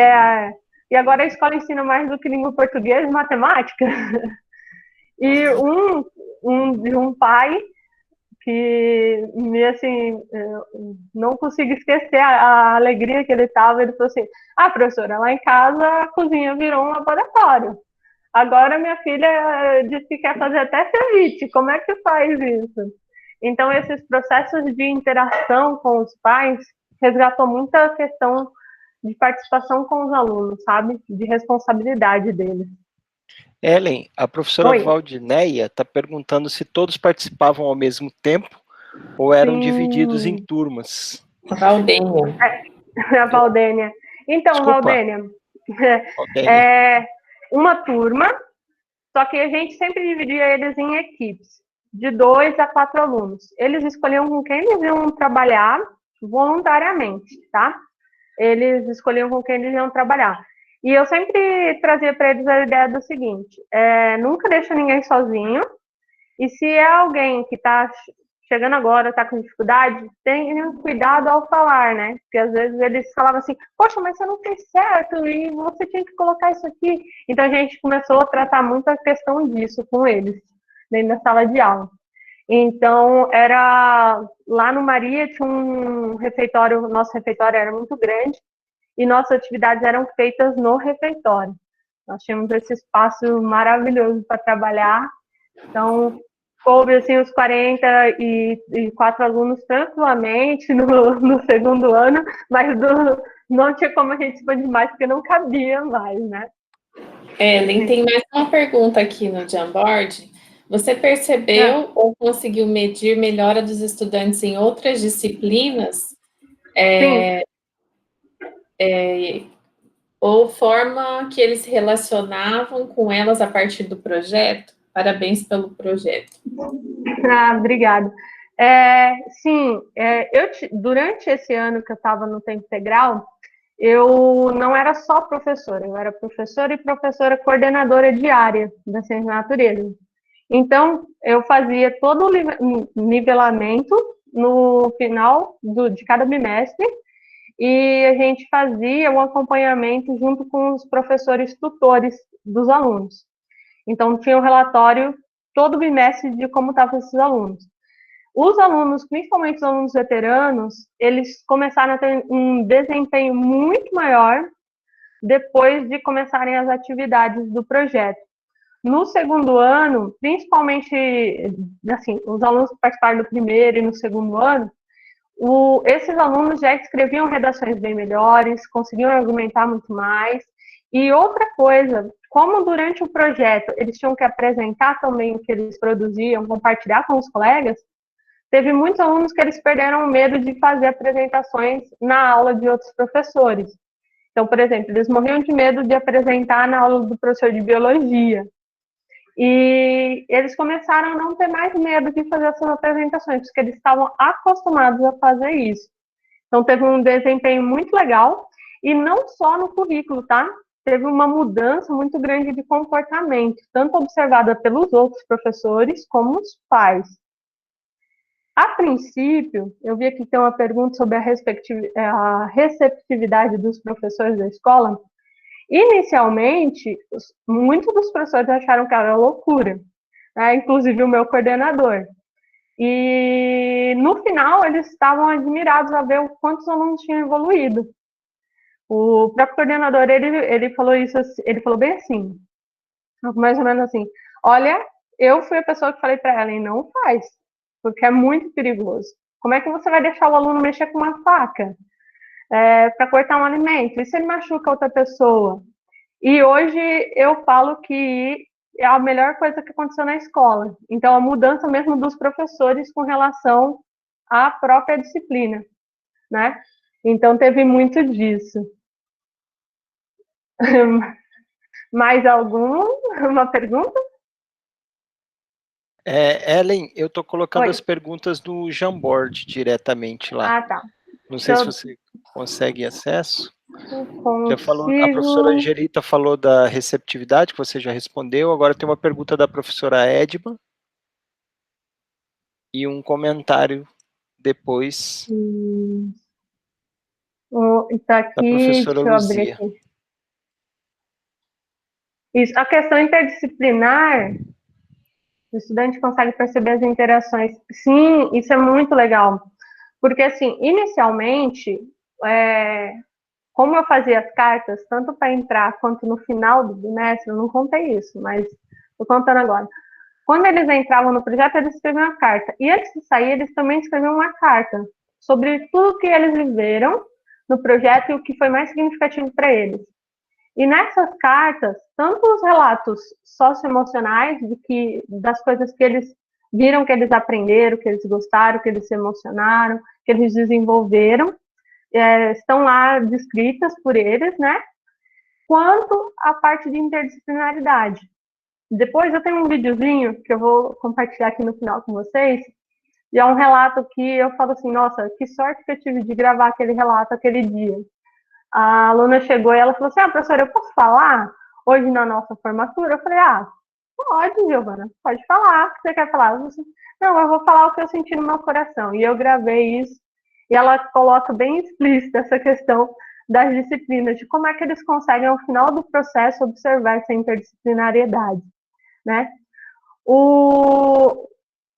e agora a escola ensina mais do que língua portuguesa e matemática. E um pai que assim, não consigo esquecer a alegria que ele estava. Ele falou assim: ah, professora, lá em casa a cozinha virou um laboratório. Agora minha filha disse que quer fazer até ceviche. Como é que faz isso? Então, esses processos de interação com os pais resgatou muita questão de participação com os alunos, sabe? De responsabilidade deles. Ellen, a professora Valdineia está perguntando se todos participavam ao mesmo tempo ou eram divididos em turmas. Valdênia. A Valdênia. Então, Desculpa. Valdênia, uma turma Só que a gente sempre dividia eles em equipes, de 2 a 4 alunos. Eles escolhiam com quem eles iam trabalhar voluntariamente, tá? Eles escolhiam com quem eles iam trabalhar. E eu sempre trazia para eles a ideia do seguinte, nunca deixa ninguém sozinho, e se é alguém que está chegando agora, está com dificuldade, tenha cuidado ao falar, né? Porque às vezes eles falavam assim, poxa, mas você não fez certo, e você tinha que colocar isso aqui. Então a gente começou a tratar muito a questão disso com eles, dentro da sala de aula. Então, lá no Maria tinha um refeitório, nosso refeitório era muito grande, e nossas atividades eram feitas no refeitório. Nós tínhamos esse espaço maravilhoso para trabalhar, então coube assim os 44 alunos tranquilamente no segundo ano, mas não tinha como a gente expandir mais, porque não cabia mais, né? Ellen, tem mais uma pergunta aqui no Jamboard. Você percebeu ou conseguiu medir melhora dos estudantes em outras disciplinas? Sim. Ou forma que eles se relacionavam com elas a partir do projeto? Parabéns pelo projeto. Obrigada. Sim, durante esse ano que eu estava no tempo integral, eu não era só professora, eu era professora e professora coordenadora de área da ciência da natureza. Então, eu fazia todo o nivelamento no final de cada bimestre e a gente fazia um acompanhamento junto com os professores tutores dos alunos. Então, tinha um relatório todo bimestre de como estavam esses alunos. Os alunos, principalmente os alunos veteranos, eles começaram a ter um desempenho muito maior depois de começarem as atividades do projeto. No segundo ano, principalmente, assim, os alunos que participaram do primeiro e no segundo ano, esses alunos já escreviam redações bem melhores, conseguiam argumentar muito mais. E outra coisa, como durante o projeto eles tinham que apresentar também o que eles produziam, compartilhar com os colegas, teve muitos alunos que eles perderam o medo de fazer apresentações na aula de outros professores. Então, por exemplo, eles morriam de medo de apresentar na aula do professor de biologia. E eles começaram a não ter mais medo de fazer essas apresentações, porque eles estavam acostumados a fazer isso. Então, teve um desempenho muito legal, e não só no currículo, tá? Teve uma mudança muito grande de comportamento, tanto observada pelos outros professores, como os pais. A princípio, eu vi aqui que tem uma pergunta sobre a receptividade dos professores da escola. Inicialmente, muitos dos professores acharam que era loucura, né? Inclusive o meu coordenador. E no final, eles estavam admirados a ver o quanto os alunos tinham evoluído. O próprio coordenador, ele falou isso, ele falou bem assim, mais ou menos assim, olha, eu fui a pessoa que falei para ela, e não faz, porque é muito perigoso. Como é que você vai deixar o aluno mexer com uma faca para cortar um alimento? E se ele machuca outra pessoa? E hoje eu falo que é a melhor coisa que aconteceu na escola. Então, a mudança mesmo dos professores com relação à própria disciplina, né? Então, teve muito disso. Mais uma pergunta? Ellen, eu estou colocando Oi. as perguntas no Jamboard diretamente lá. Ah, tá. Não sei se você consegue acesso. Consigo. Já falou, a professora Angelita falou da receptividade, que você já respondeu. Agora tem uma pergunta da professora Edma e um comentário depois Tá aqui, da professora deixa eu abrir Luzia. aqui. Isso, a questão interdisciplinar, o estudante consegue perceber as interações. Sim, isso é muito legal. Porque, assim, inicialmente, como eu fazia as cartas, tanto para entrar quanto no final do bimestre, eu não contei isso, mas estou contando agora. Quando eles entravam no projeto, eles escreviam uma carta. E antes de sair, eles também escreviam uma carta sobre tudo que eles viveram no projeto e o que foi mais significativo para eles. E nessas cartas, tanto os relatos socioemocionais das coisas que eles viram, que eles aprenderam, que eles gostaram, que eles se emocionaram, que eles desenvolveram, estão lá descritas por eles, né? Quanto a parte de interdisciplinaridade. Depois eu tenho um videozinho que eu vou compartilhar aqui no final com vocês, e é um relato que eu falo assim, nossa, que sorte que eu tive de gravar aquele relato aquele dia. A aluna chegou e ela falou assim, professora, eu posso falar hoje na nossa formatura? Eu falei, pode, Giovana, pode falar, o que você quer falar? Eu falei assim, não, eu vou falar o que eu senti no meu coração. E eu gravei isso, e ela coloca bem explícita essa questão das disciplinas, de como é que eles conseguem, ao final do processo, observar essa interdisciplinariedade, né?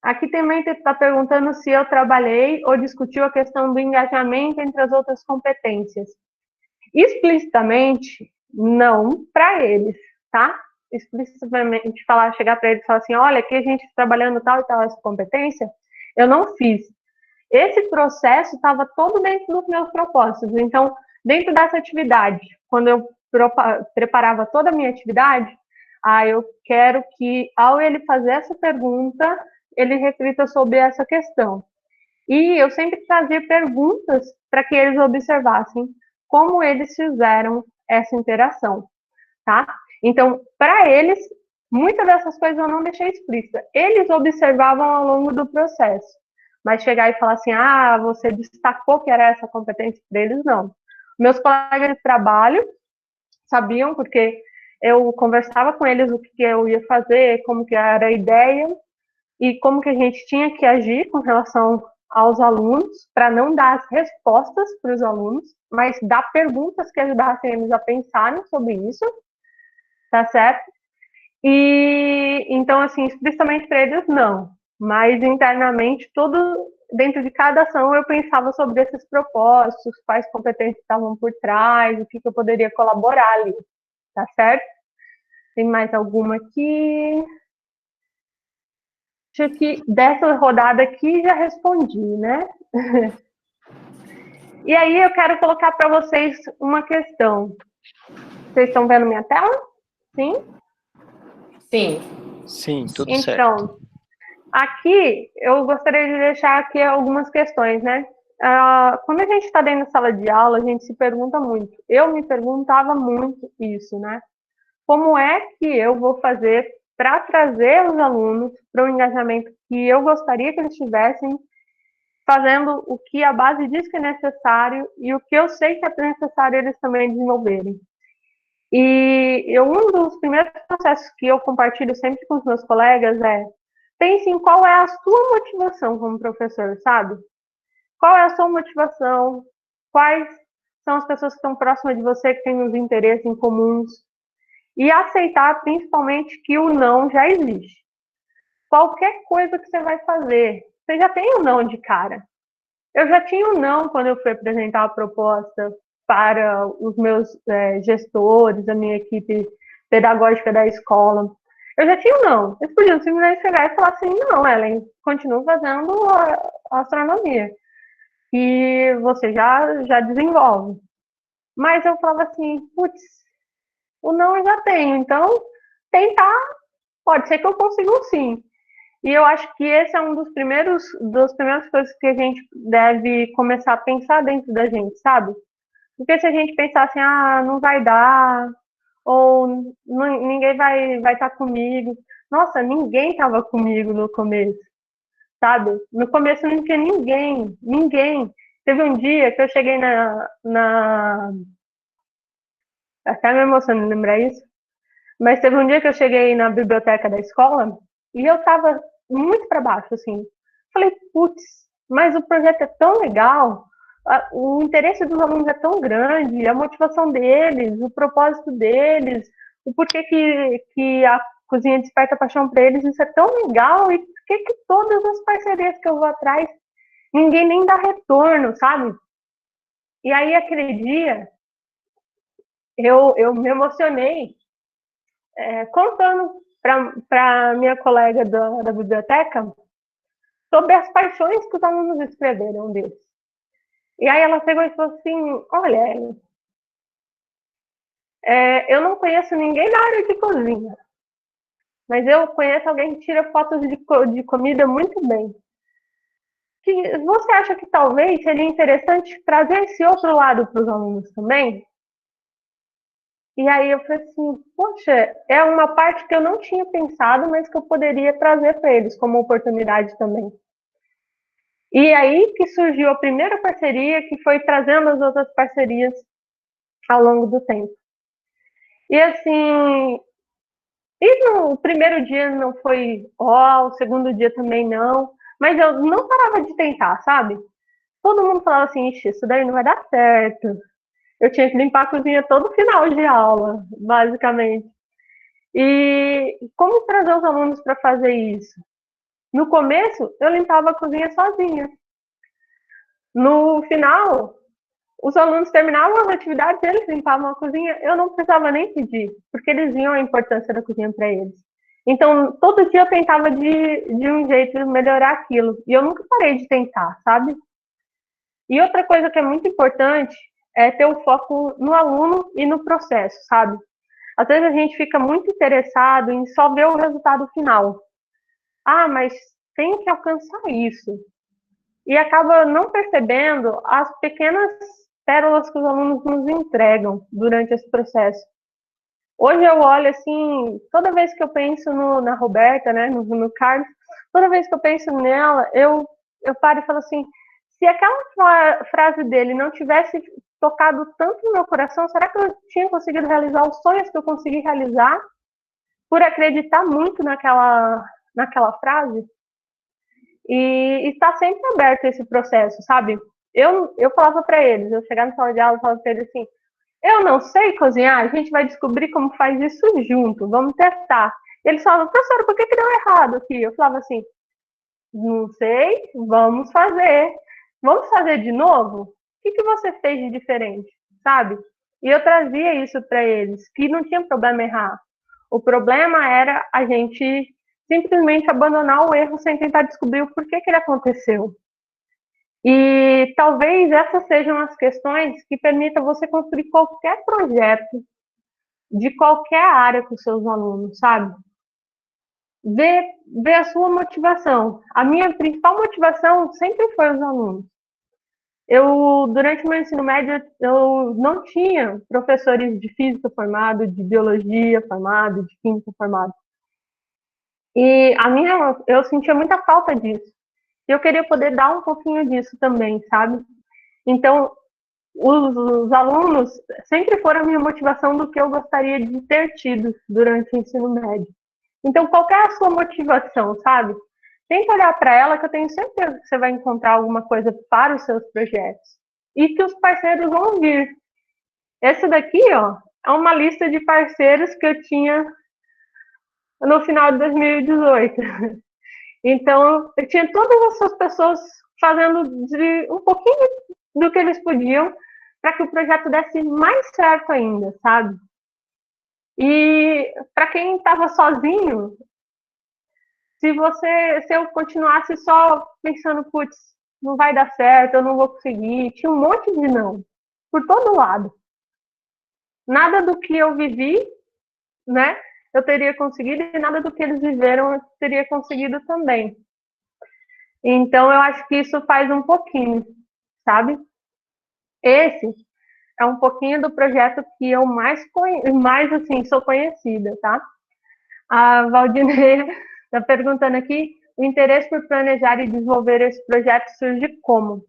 Aqui também está perguntando se eu trabalhei ou discutiu a questão do engajamento entre as outras competências. Explicitamente, não para eles, tá? Explicitamente chegar para eles e falar assim, olha, aqui a gente está trabalhando tal e tal essa competência, eu não fiz. Esse processo estava todo dentro dos meus propósitos. Então, dentro dessa atividade, quando eu preparava toda a minha atividade, eu quero que, ao ele fazer essa pergunta, ele reflita sobre essa questão. E eu sempre trazia perguntas para que eles observassem como eles fizeram essa interação, tá? Então, para eles, muitas dessas coisas eu não deixei explícita. Eles observavam ao longo do processo. Mas chegar e falar assim, você destacou que era essa competência para eles, não. Meus colegas de trabalho sabiam, porque eu conversava com eles o que eu ia fazer, como que era a ideia, e como que a gente tinha que agir com relação aos alunos, para não dar as respostas para os alunos, mas dar perguntas que ajudassem eles a pensarem sobre isso, tá certo? E então, assim, explicitamente para eles, não. Mas internamente, tudo dentro de cada ação, eu pensava sobre esses propósitos, quais competências estavam por trás, o que eu poderia colaborar ali, tá certo? Tem mais alguma aqui? Acho que dessa rodada aqui já respondi, né? E aí eu quero colocar para vocês uma questão. Vocês estão vendo minha tela? Sim? Sim. Sim, tudo certo. Então, aqui eu gostaria de deixar aqui algumas questões, né? Quando a gente está dentro da sala de aula, a gente se pergunta muito. Eu me perguntava muito isso, né? Como é que eu vou fazer para trazer os alunos para o engajamento que eu gostaria que eles tivessem, fazendo o que a base diz que é necessário e o que eu sei que é necessário eles também desenvolverem. E um dos primeiros processos que eu compartilho sempre com os meus colegas é: pense em qual é a sua motivação como professor, sabe? Qual é a sua motivação? Quais são as pessoas que estão próximas de você, que têm os interesses em comuns? E aceitar, principalmente, que o não já existe. Qualquer coisa que você vai fazer, você já tem o não de cara. Eu já tinha um não quando eu fui apresentar a proposta para os meus gestores, a minha equipe pedagógica da escola. Eu já tinha um não. Eles podiam simplesmente chegar e falar assim, não, Ellen, continua fazendo a astronomia. E você já desenvolve. Mas eu falava assim, putz, o não eu já tenho, então tentar, pode ser que eu consiga um sim. E eu acho que esse é das primeiras coisas que a gente deve começar a pensar dentro da gente, sabe? Porque se a gente pensar assim, não vai dar, ou ninguém vai estar comigo. Nossa, ninguém estava comigo no começo, sabe? No começo não tinha ninguém. Teve um dia que eu cheguei até me emociona lembrar isso, mas teve um dia que eu cheguei na biblioteca da escola e eu estava muito para baixo, assim. Falei, putz, mas o projeto é tão legal, o interesse dos alunos é tão grande, a motivação deles, o propósito deles, o porquê que a cozinha desperta paixão para eles, isso é tão legal, e por que todas as parcerias que eu vou atrás, ninguém nem dá retorno, sabe? E aí, aquele dia, eu me emocionei, contando para minha colega da biblioteca sobre as paixões que os alunos escreveram deles. E aí ela pegou e falou assim, olha, eu não conheço ninguém na área de cozinha, mas eu conheço alguém que tira fotos de comida muito bem. Que você acha que talvez seria interessante trazer esse outro lado para os alunos também? E aí eu falei assim, poxa, é uma parte que eu não tinha pensado, mas que eu poderia trazer para eles como oportunidade também. E aí que surgiu a primeira parceria, que foi trazendo as outras parcerias ao longo do tempo. E assim, o primeiro dia não foi o segundo dia também não, mas eu não parava de tentar, sabe? Todo mundo falava assim, ixi, isso daí não vai dar certo. Eu tinha que limpar a cozinha todo final de aula, basicamente. E como trazer os alunos para fazer isso? No começo, eu limpava a cozinha sozinha. No final, os alunos terminavam as atividades, eles limpavam a cozinha, eu não precisava nem pedir, porque eles viam a importância da cozinha para eles. Então, todo dia eu tentava de um jeito melhorar aquilo, e eu nunca parei de tentar, sabe? E outra coisa que é muito importante é ter o foco no aluno e no processo, sabe? Às vezes a gente fica muito interessado em só ver o resultado final. Ah, mas tem que alcançar isso. E acaba não percebendo as pequenas pérolas que os alunos nos entregam durante esse processo. Hoje eu olho assim, toda vez que eu penso na Roberta, né, no Carlos, toda vez que eu penso nela, eu paro e falo assim, se aquela frase dele não tivesse tocado tanto no meu coração, será que eu tinha conseguido realizar os sonhos que eu consegui realizar por acreditar muito naquela frase? E está sempre aberto esse processo, sabe? Eu falava para eles, eu chegava na sala de aula e falava para eles assim, eu não sei cozinhar, a gente vai descobrir como faz isso junto, vamos testar. Eles falavam, professora, por que deu errado aqui? Eu falava assim, não sei, vamos fazer. Vamos fazer de novo? O que você fez de diferente, sabe? E eu trazia isso para eles, que não tinha problema errar. O problema era a gente simplesmente abandonar o erro sem tentar descobrir o porquê que ele aconteceu. E talvez essas sejam as questões que permitam você construir qualquer projeto de qualquer área com seus alunos, sabe? Ver a sua motivação. A minha principal motivação sempre foi os alunos. Durante o meu ensino médio, eu não tinha professores de física formado, de biologia formado, de química formado. E eu sentia muita falta disso. E eu queria poder dar um pouquinho disso também, sabe? Então, os alunos sempre foram a minha motivação do que eu gostaria de ter tido durante o ensino médio. Então, qual é a sua motivação, sabe? Tenta olhar para ela, que eu tenho certeza que você vai encontrar alguma coisa para os seus projetos. E que os parceiros vão vir. Esse daqui, ó, é uma lista de parceiros que eu tinha no final de 2018. Então, eu tinha todas essas pessoas fazendo um pouquinho do que eles podiam para que o projeto desse mais certo ainda, sabe? E para quem estava sozinho, se eu continuasse só pensando, putz, não vai dar certo, eu não vou conseguir, tinha um monte de não, por todo lado. Nada do que eu vivi, né, eu teria conseguido, e nada do que eles viveram eu teria conseguido também. Então, eu acho que isso faz um pouquinho, sabe? Esse é um pouquinho do projeto que eu mais assim, sou conhecida, tá? A Valdineia está perguntando aqui, o interesse por planejar e desenvolver esse projeto surge como?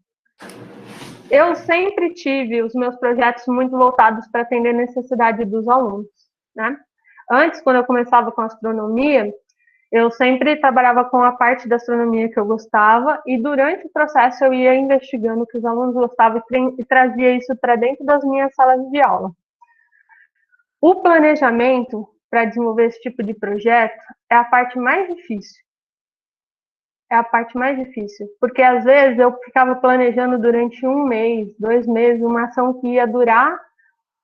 Eu sempre tive os meus projetos muito voltados para atender a necessidade dos alunos, né? Antes, quando eu começava com astronomia, eu sempre trabalhava com a parte da astronomia que eu gostava e durante o processo eu ia investigando o que os alunos gostavam e trazia isso para dentro das minhas salas de aula. O planejamento para desenvolver esse tipo de projeto é a parte mais difícil. É a parte mais difícil, porque às vezes eu ficava planejando durante 1 mês, 2 meses, uma ação que ia durar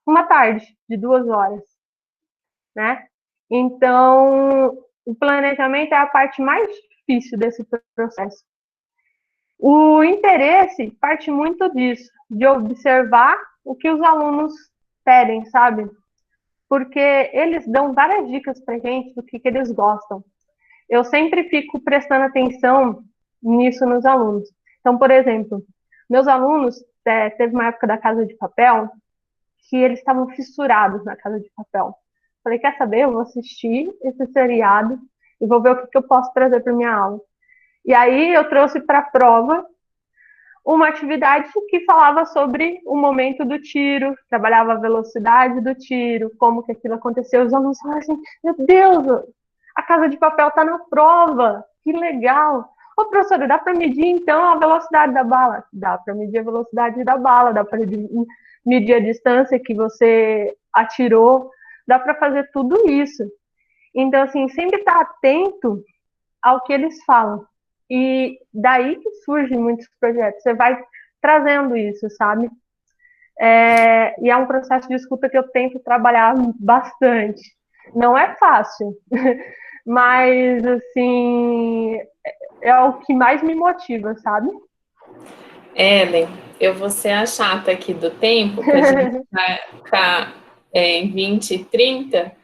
uma tarde de 2 horas, né? Então, o planejamento é a parte mais difícil desse processo. O interesse parte muito disso, de observar o que os alunos pedem, sabe? Porque eles dão várias dicas pra gente do que eles gostam. Eu sempre fico prestando atenção nisso nos alunos. Então, por exemplo, meus alunos, teve uma época da Casa de Papel, que eles estavam fissurados na Casa de Papel. Falei, quer saber? Eu vou assistir esse seriado e vou ver o que eu posso trazer para minha aula. E aí eu trouxe para a prova uma atividade que falava sobre o momento do tiro, trabalhava a velocidade do tiro, como que aquilo aconteceu. Os alunos falaram assim, meu Deus, a Casa de Papel está na prova, que legal. Ô, professora, dá para medir, então, a velocidade da bala? Dá para medir a velocidade da bala, dá para medir a distância que você atirou, dá para fazer tudo isso. Então, assim, sempre estar atento ao que eles falam. E daí que surgem muitos projetos. Você vai trazendo isso, sabe? E é um processo de escuta que eu tento trabalhar bastante. Não é fácil, mas, assim, é o que mais me motiva, sabe? Ellen, eu vou ser a chata aqui do tempo, que a gente vai ficar em 20 e 30,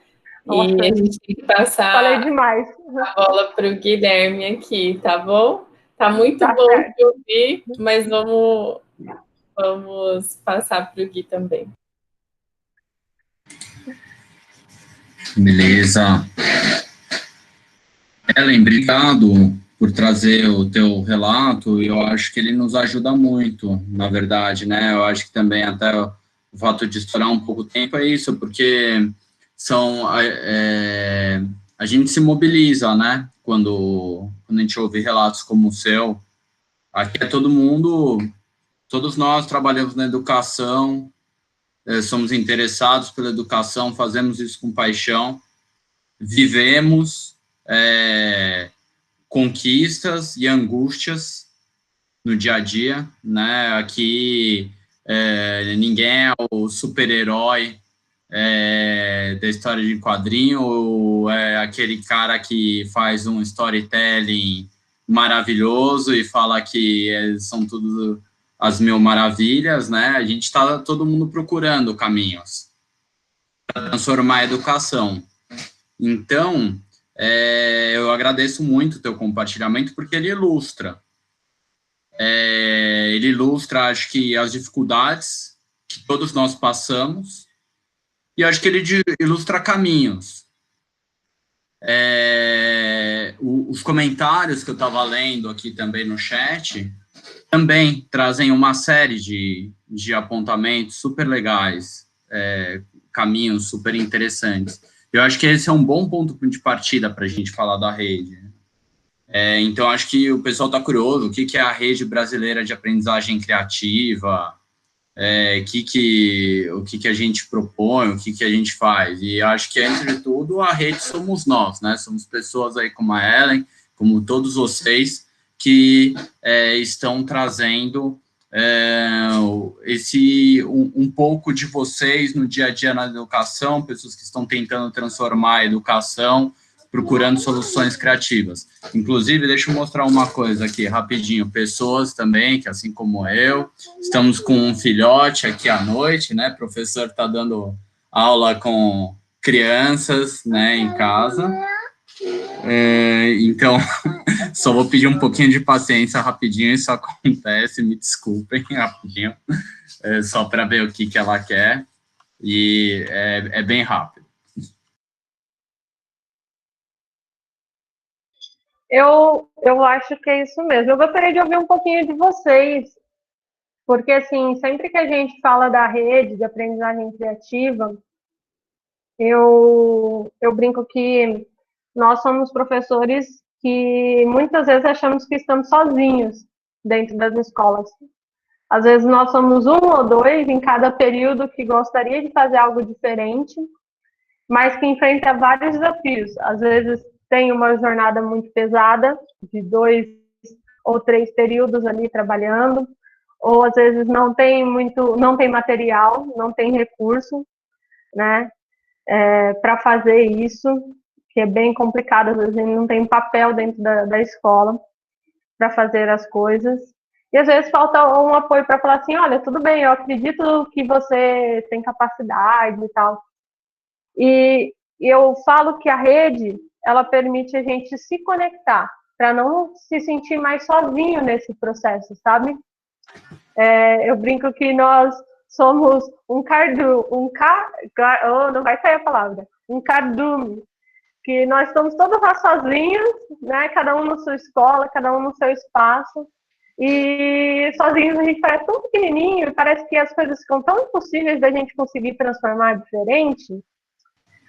Nossa, e a gente tem que passar falei demais. a bola para o Guilherme aqui, tá bom? Tá muito Tá bom certo. te ouvir, mas vamos passar para o Gui também. Beleza. Ellen, obrigado por trazer o teu relato. Eu acho que ele nos ajuda muito, na verdade, né? Eu acho que também até o fato de estourar um pouco o tempo é isso, porque a gente se mobiliza, né? Quando a gente ouve relatos como o seu. Aqui é todo mundo, todos nós trabalhamos na educação, somos interessados pela educação, fazemos isso com paixão, vivemos conquistas e angústias no dia a dia, né? Aqui ninguém é o super-herói da história de quadrinho, ou é aquele cara que faz um storytelling maravilhoso e fala que são tudo as mil maravilhas, né? A gente está todo mundo procurando caminhos para transformar a educação. Então, eu agradeço muito o teu compartilhamento, porque ele ilustra. Ele ilustra, acho que, as dificuldades que todos nós passamos, e acho que ele ilustra caminhos. Os comentários que eu estava lendo aqui também no chat também trazem uma série de apontamentos super legais, caminhos super interessantes. Eu acho que esse é um bom ponto de partida para a gente falar da rede. Então, acho que o pessoal está curioso, o que é a Rede Brasileira de Aprendizagem Criativa, o que a gente propõe, o que a gente faz. E acho que, antes de tudo, a rede somos nós, né? Somos pessoas aí como a Ellen, como todos vocês, que estão trazendo um pouco de vocês no dia a dia na educação, pessoas que estão tentando transformar a educação, procurando soluções criativas. Inclusive, deixa eu mostrar uma coisa aqui, rapidinho. Pessoas também, que assim como eu, estamos com um filhote aqui à noite, né? O professor está dando aula com crianças, né, em casa. Então, só vou pedir um pouquinho de paciência rapidinho, isso acontece, me desculpem rapidinho, só para ver o que ela quer, e é bem rápido. Eu acho que é isso mesmo. Eu gostaria de ouvir um pouquinho de vocês, porque, assim, sempre que a gente fala da rede de aprendizagem criativa, eu brinco que nós somos professores que muitas vezes achamos que estamos sozinhos dentro das escolas. Às vezes nós somos um ou dois em cada período que gostaria de fazer algo diferente, mas que enfrenta vários desafios. Às vezes tem uma jornada muito pesada, de 2 ou 3 períodos ali trabalhando, ou às vezes não tem material, não tem recurso, né, para fazer isso, que é bem complicado, às vezes não tem papel dentro da escola para fazer as coisas. E às vezes falta um apoio para falar assim, olha, tudo bem, eu acredito que você tem capacidade e tal. E eu falo que a rede, ela permite a gente se conectar, para não se sentir mais sozinho nesse processo, sabe? Eu brinco que nós somos um não vai sair a palavra, um cardume, que nós estamos todos lá sozinhos, né? Cada um na sua escola, cada um no seu espaço, e sozinhos a gente parece tão pequenininho, e parece que as coisas ficam tão impossíveis da gente conseguir transformar diferente,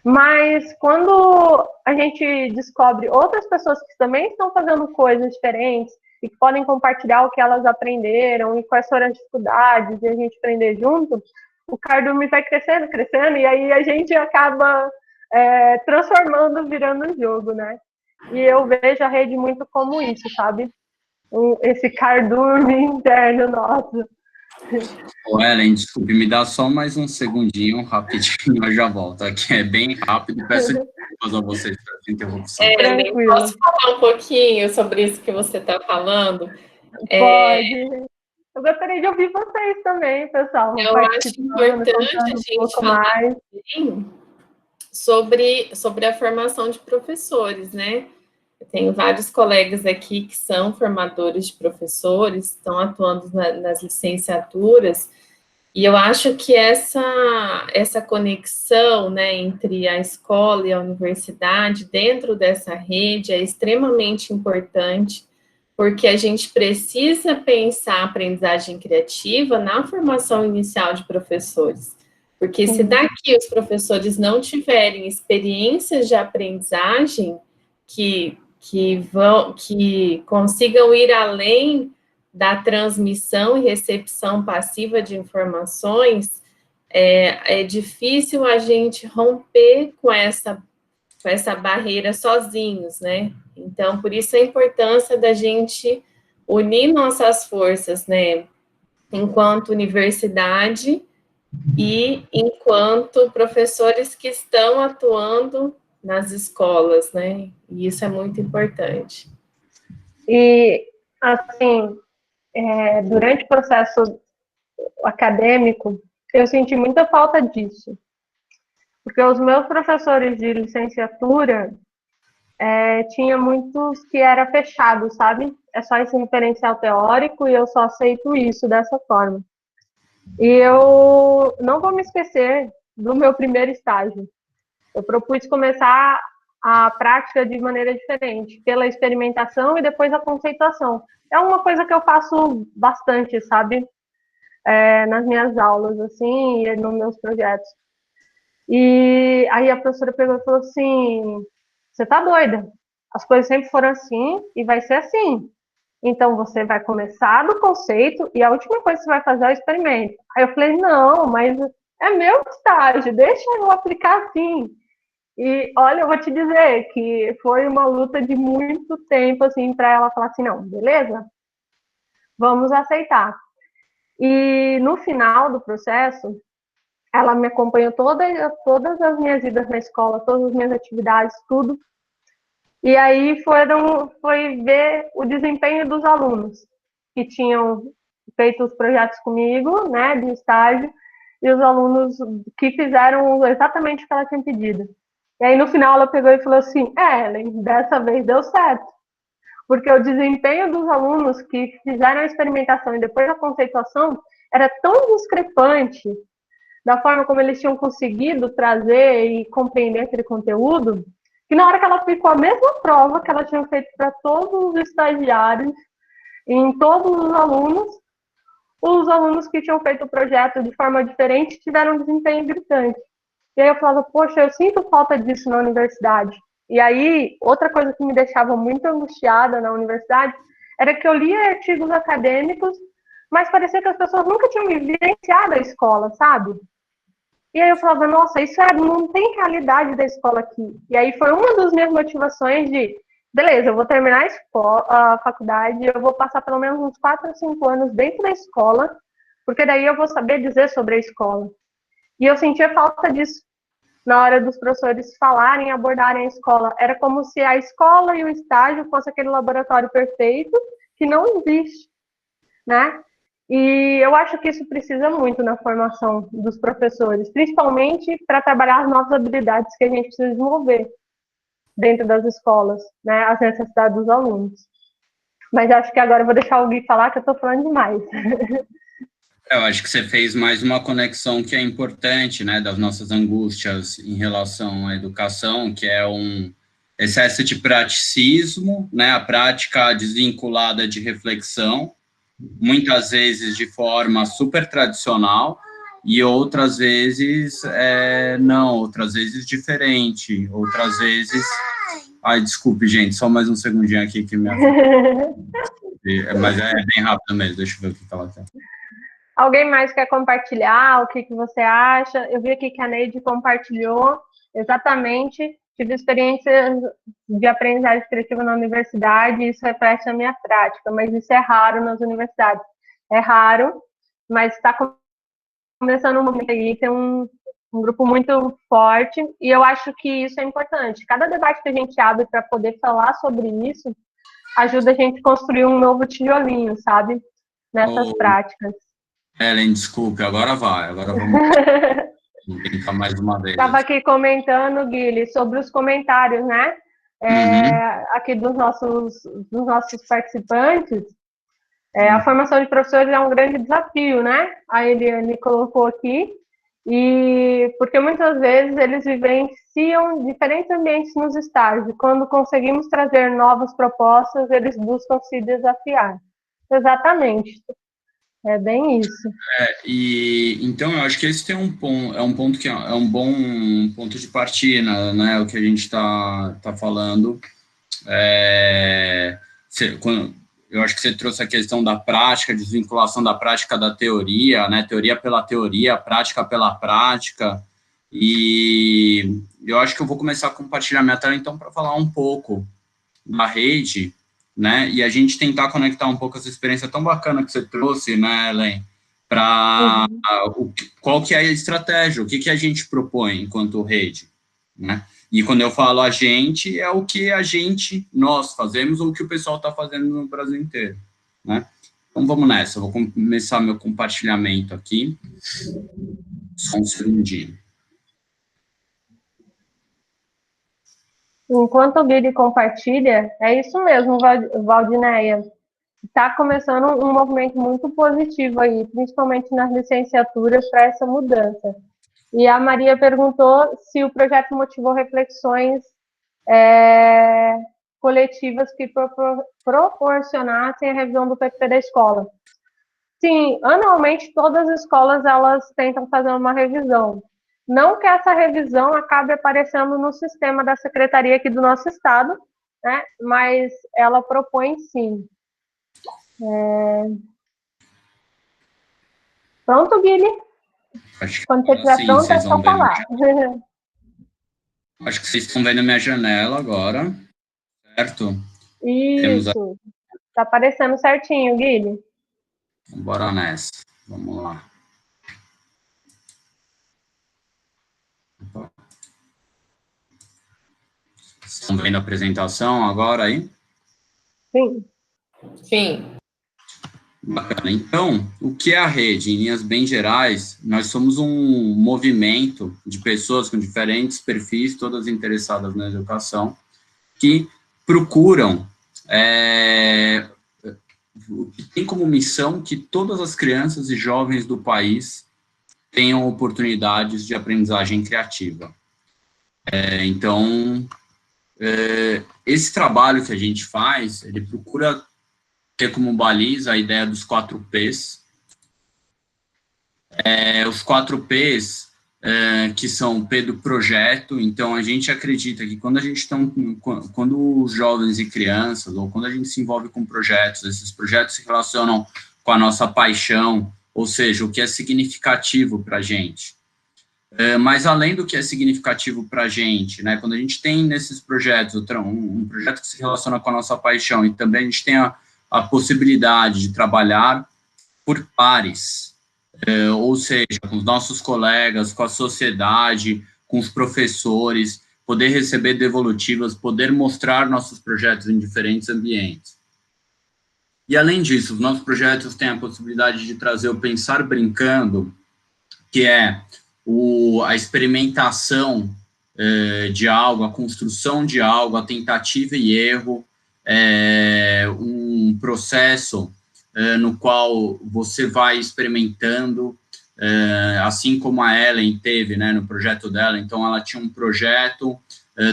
mas quando a gente descobre outras pessoas que também estão fazendo coisas diferentes e que podem compartilhar o que elas aprenderam e quais foram as dificuldades e a gente aprender junto, o cardume vai crescendo, crescendo, e aí a gente acaba transformando, virando um jogo, né? E eu vejo a rede muito como isso, sabe? Esse cardume interno nosso. Ô, Ellen, desculpe, me dá só mais um segundinho, rapidinho, eu já volto. Aqui é bem rápido, peço desculpas a vocês por essa interrupção. Ellen, posso falar um pouquinho sobre isso que você está falando? Pode. Eu gostaria de ouvir vocês também, pessoal. Eu acho importante a gente falar sobre a formação de professores, né? Eu tenho vários colegas aqui que são formadores de professores, estão atuando nas licenciaturas, e eu acho que essa conexão, né, entre a escola e a universidade, dentro dessa rede, é extremamente importante, porque a gente precisa pensar a aprendizagem criativa na formação inicial de professores. Porque se daqui os professores não tiverem experiências de aprendizagem que consigam ir além da transmissão e recepção passiva de informações, é difícil a gente romper com essa barreira sozinhos, né? Então, por isso a importância da gente unir nossas forças, né? Enquanto universidade e enquanto professores que estão atuando nas escolas, né? E isso é muito importante. E, assim, durante o processo acadêmico, eu senti muita falta disso. Porque os meus professores de licenciatura tinha muitos que era fechado, sabe? É só esse referencial teórico e eu só aceito isso dessa forma. E eu não vou me esquecer do meu primeiro estágio. Eu propus começar a prática de maneira diferente, pela experimentação e depois a conceituação. É uma coisa que eu faço bastante, sabe? Nas minhas aulas, assim, e nos meus projetos. E aí a professora pegou e falou assim, você tá doida? As coisas sempre foram assim e vai ser assim. Então, você vai começar do conceito e a última coisa que você vai fazer é o experimento. Aí eu falei, não, mas é meu estágio, deixa eu aplicar assim. E, olha, eu vou te dizer que foi uma luta de muito tempo, assim, para ela falar assim, não, beleza? Vamos aceitar. E no final do processo, ela me acompanhou todas as minhas idas na escola, todas as minhas atividades, tudo. E aí foi ver o desempenho dos alunos que tinham feito os projetos comigo, né, de estágio, e os alunos que fizeram exatamente o que ela tinha pedido. E aí, no final, ela pegou e falou assim, Ellen, dessa vez deu certo. Porque o desempenho dos alunos que fizeram a experimentação e depois a conceituação era tão discrepante da forma como eles tinham conseguido trazer e compreender aquele conteúdo, que na hora que ela aplicou a mesma prova que ela tinha feito para todos os estagiários, em todos os alunos que tinham feito o projeto de forma diferente tiveram um desempenho gritante. E aí eu falava, poxa, eu sinto falta disso na universidade. E aí, outra coisa que me deixava muito angustiada na universidade era que eu lia artigos acadêmicos, mas parecia que as pessoas nunca tinham vivenciado a escola, sabe? E aí eu falava, nossa, isso não tem realidade da escola aqui. E aí foi uma das minhas motivações de, beleza, eu vou terminar a faculdade, eu vou passar pelo menos uns 4 ou 5 anos dentro da escola, porque daí eu vou saber dizer sobre a escola. E eu sentia falta disso na hora dos professores falarem, abordarem a escola. Era como se a escola e o estágio fosse aquele laboratório perfeito que não existe, né? E eu acho que isso precisa muito na formação dos professores, principalmente para trabalhar as novas habilidades que a gente precisa desenvolver dentro das escolas, né? As necessidades dos alunos. Mas acho que agora eu vou deixar o Gui falar, que eu estou falando demais. Eu acho que você fez mais uma conexão que é importante, né, das nossas angústias em relação à educação, que é um excesso de praticismo, né, a prática desvinculada de reflexão, muitas vezes de forma super tradicional, e outras vezes não, outras vezes diferente, outras vezes... Ai, desculpe, gente, só mais um segundinho aqui que minha... Mas é bem rápido mesmo, deixa eu ver o que ela quer. Alguém mais quer compartilhar o que você acha? Eu vi aqui que a Neide compartilhou exatamente. Tive experiência de aprendizagem criativa na universidade e isso reflete a minha prática, mas isso é raro nas universidades. É raro, mas está começando um momento aí, tem um grupo muito forte e eu acho que isso é importante. Cada debate que a gente abre para poder falar sobre isso ajuda a gente a construir um novo tijolinho, sabe? Nessas práticas. Ellen, desculpe, agora vamos tentar mais uma vez. Estava aqui comentando, Guilherme, sobre os comentários, né? Aqui dos nossos participantes. A formação de professores é um grande desafio, né? A Eliane colocou aqui, e porque muitas vezes eles vivenciam diferentes ambientes nos estágios, e quando conseguimos trazer novas propostas, eles buscam se desafiar. Exatamente. É bem isso. Então, eu acho que esse tem um ponto que é um bom ponto de partida, né? O que a gente está falando. Eu acho que você trouxe a questão da prática, desvinculação da prática da teoria, né? Teoria pela teoria, prática pela prática. E eu acho que eu vou começar a compartilhar minha tela, então, para falar um pouco da rede, né, e a gente tentar conectar um pouco essa experiência tão bacana que você trouxe, né, Ellen, para qual que é a estratégia, o que a gente propõe enquanto rede, né, e quando eu falo a gente, é o que nós fazemos ou o que o pessoal está fazendo no Brasil inteiro, né. Então, vamos nessa, eu vou começar meu compartilhamento aqui, só um segundinho. Enquanto o Guilherme compartilha, é isso mesmo, Valdineia. Está começando um movimento muito positivo aí, principalmente nas licenciaturas, para essa mudança. E a Maria perguntou se o projeto motivou reflexões coletivas que proporcionassem a revisão do PPP da escola. Sim, anualmente todas as escolas elas tentam fazer uma revisão. Não que essa revisão acabe aparecendo no sistema da secretaria aqui do nosso estado, né? Mas ela propõe sim. Pronto, Guilherme? Quando você estiver pronto, é só falar. Acho que vocês estão vendo a minha janela agora, certo? Isso. Está aparecendo certinho, Guilherme. Bora nessa. Vamos lá. Estão vendo a apresentação agora aí? Sim. Sim. Bacana. Então, o que é a rede? Em linhas bem gerais, nós somos um movimento de pessoas com diferentes perfis, todas interessadas na educação, que procuram, que tem como missão que todas as crianças e jovens do país tenham oportunidades de aprendizagem criativa. Então, esse trabalho que a gente faz, ele procura ter como baliza a ideia dos 4 Ps. Os 4 Ps, que são o P do projeto, então a gente acredita que quando os jovens e crianças, ou quando a gente se envolve com projetos, esses projetos se relacionam com a nossa paixão, ou seja, o que é significativo para a gente. Mas além do que é significativo para a gente, né, quando a gente tem nesses projetos um projeto que se relaciona com a nossa paixão e também a gente tem a possibilidade de trabalhar por pares, ou seja, com os nossos colegas, com a sociedade, com os professores, poder receber devolutivas, poder mostrar nossos projetos em diferentes ambientes. E além disso, os nossos projetos têm a possibilidade de trazer o Pensar Brincando, que é a experimentação de algo, a construção de algo, a tentativa e erro, um processo no qual você vai experimentando, assim como a Ellen teve, né, no projeto dela. Então, ela tinha um projeto,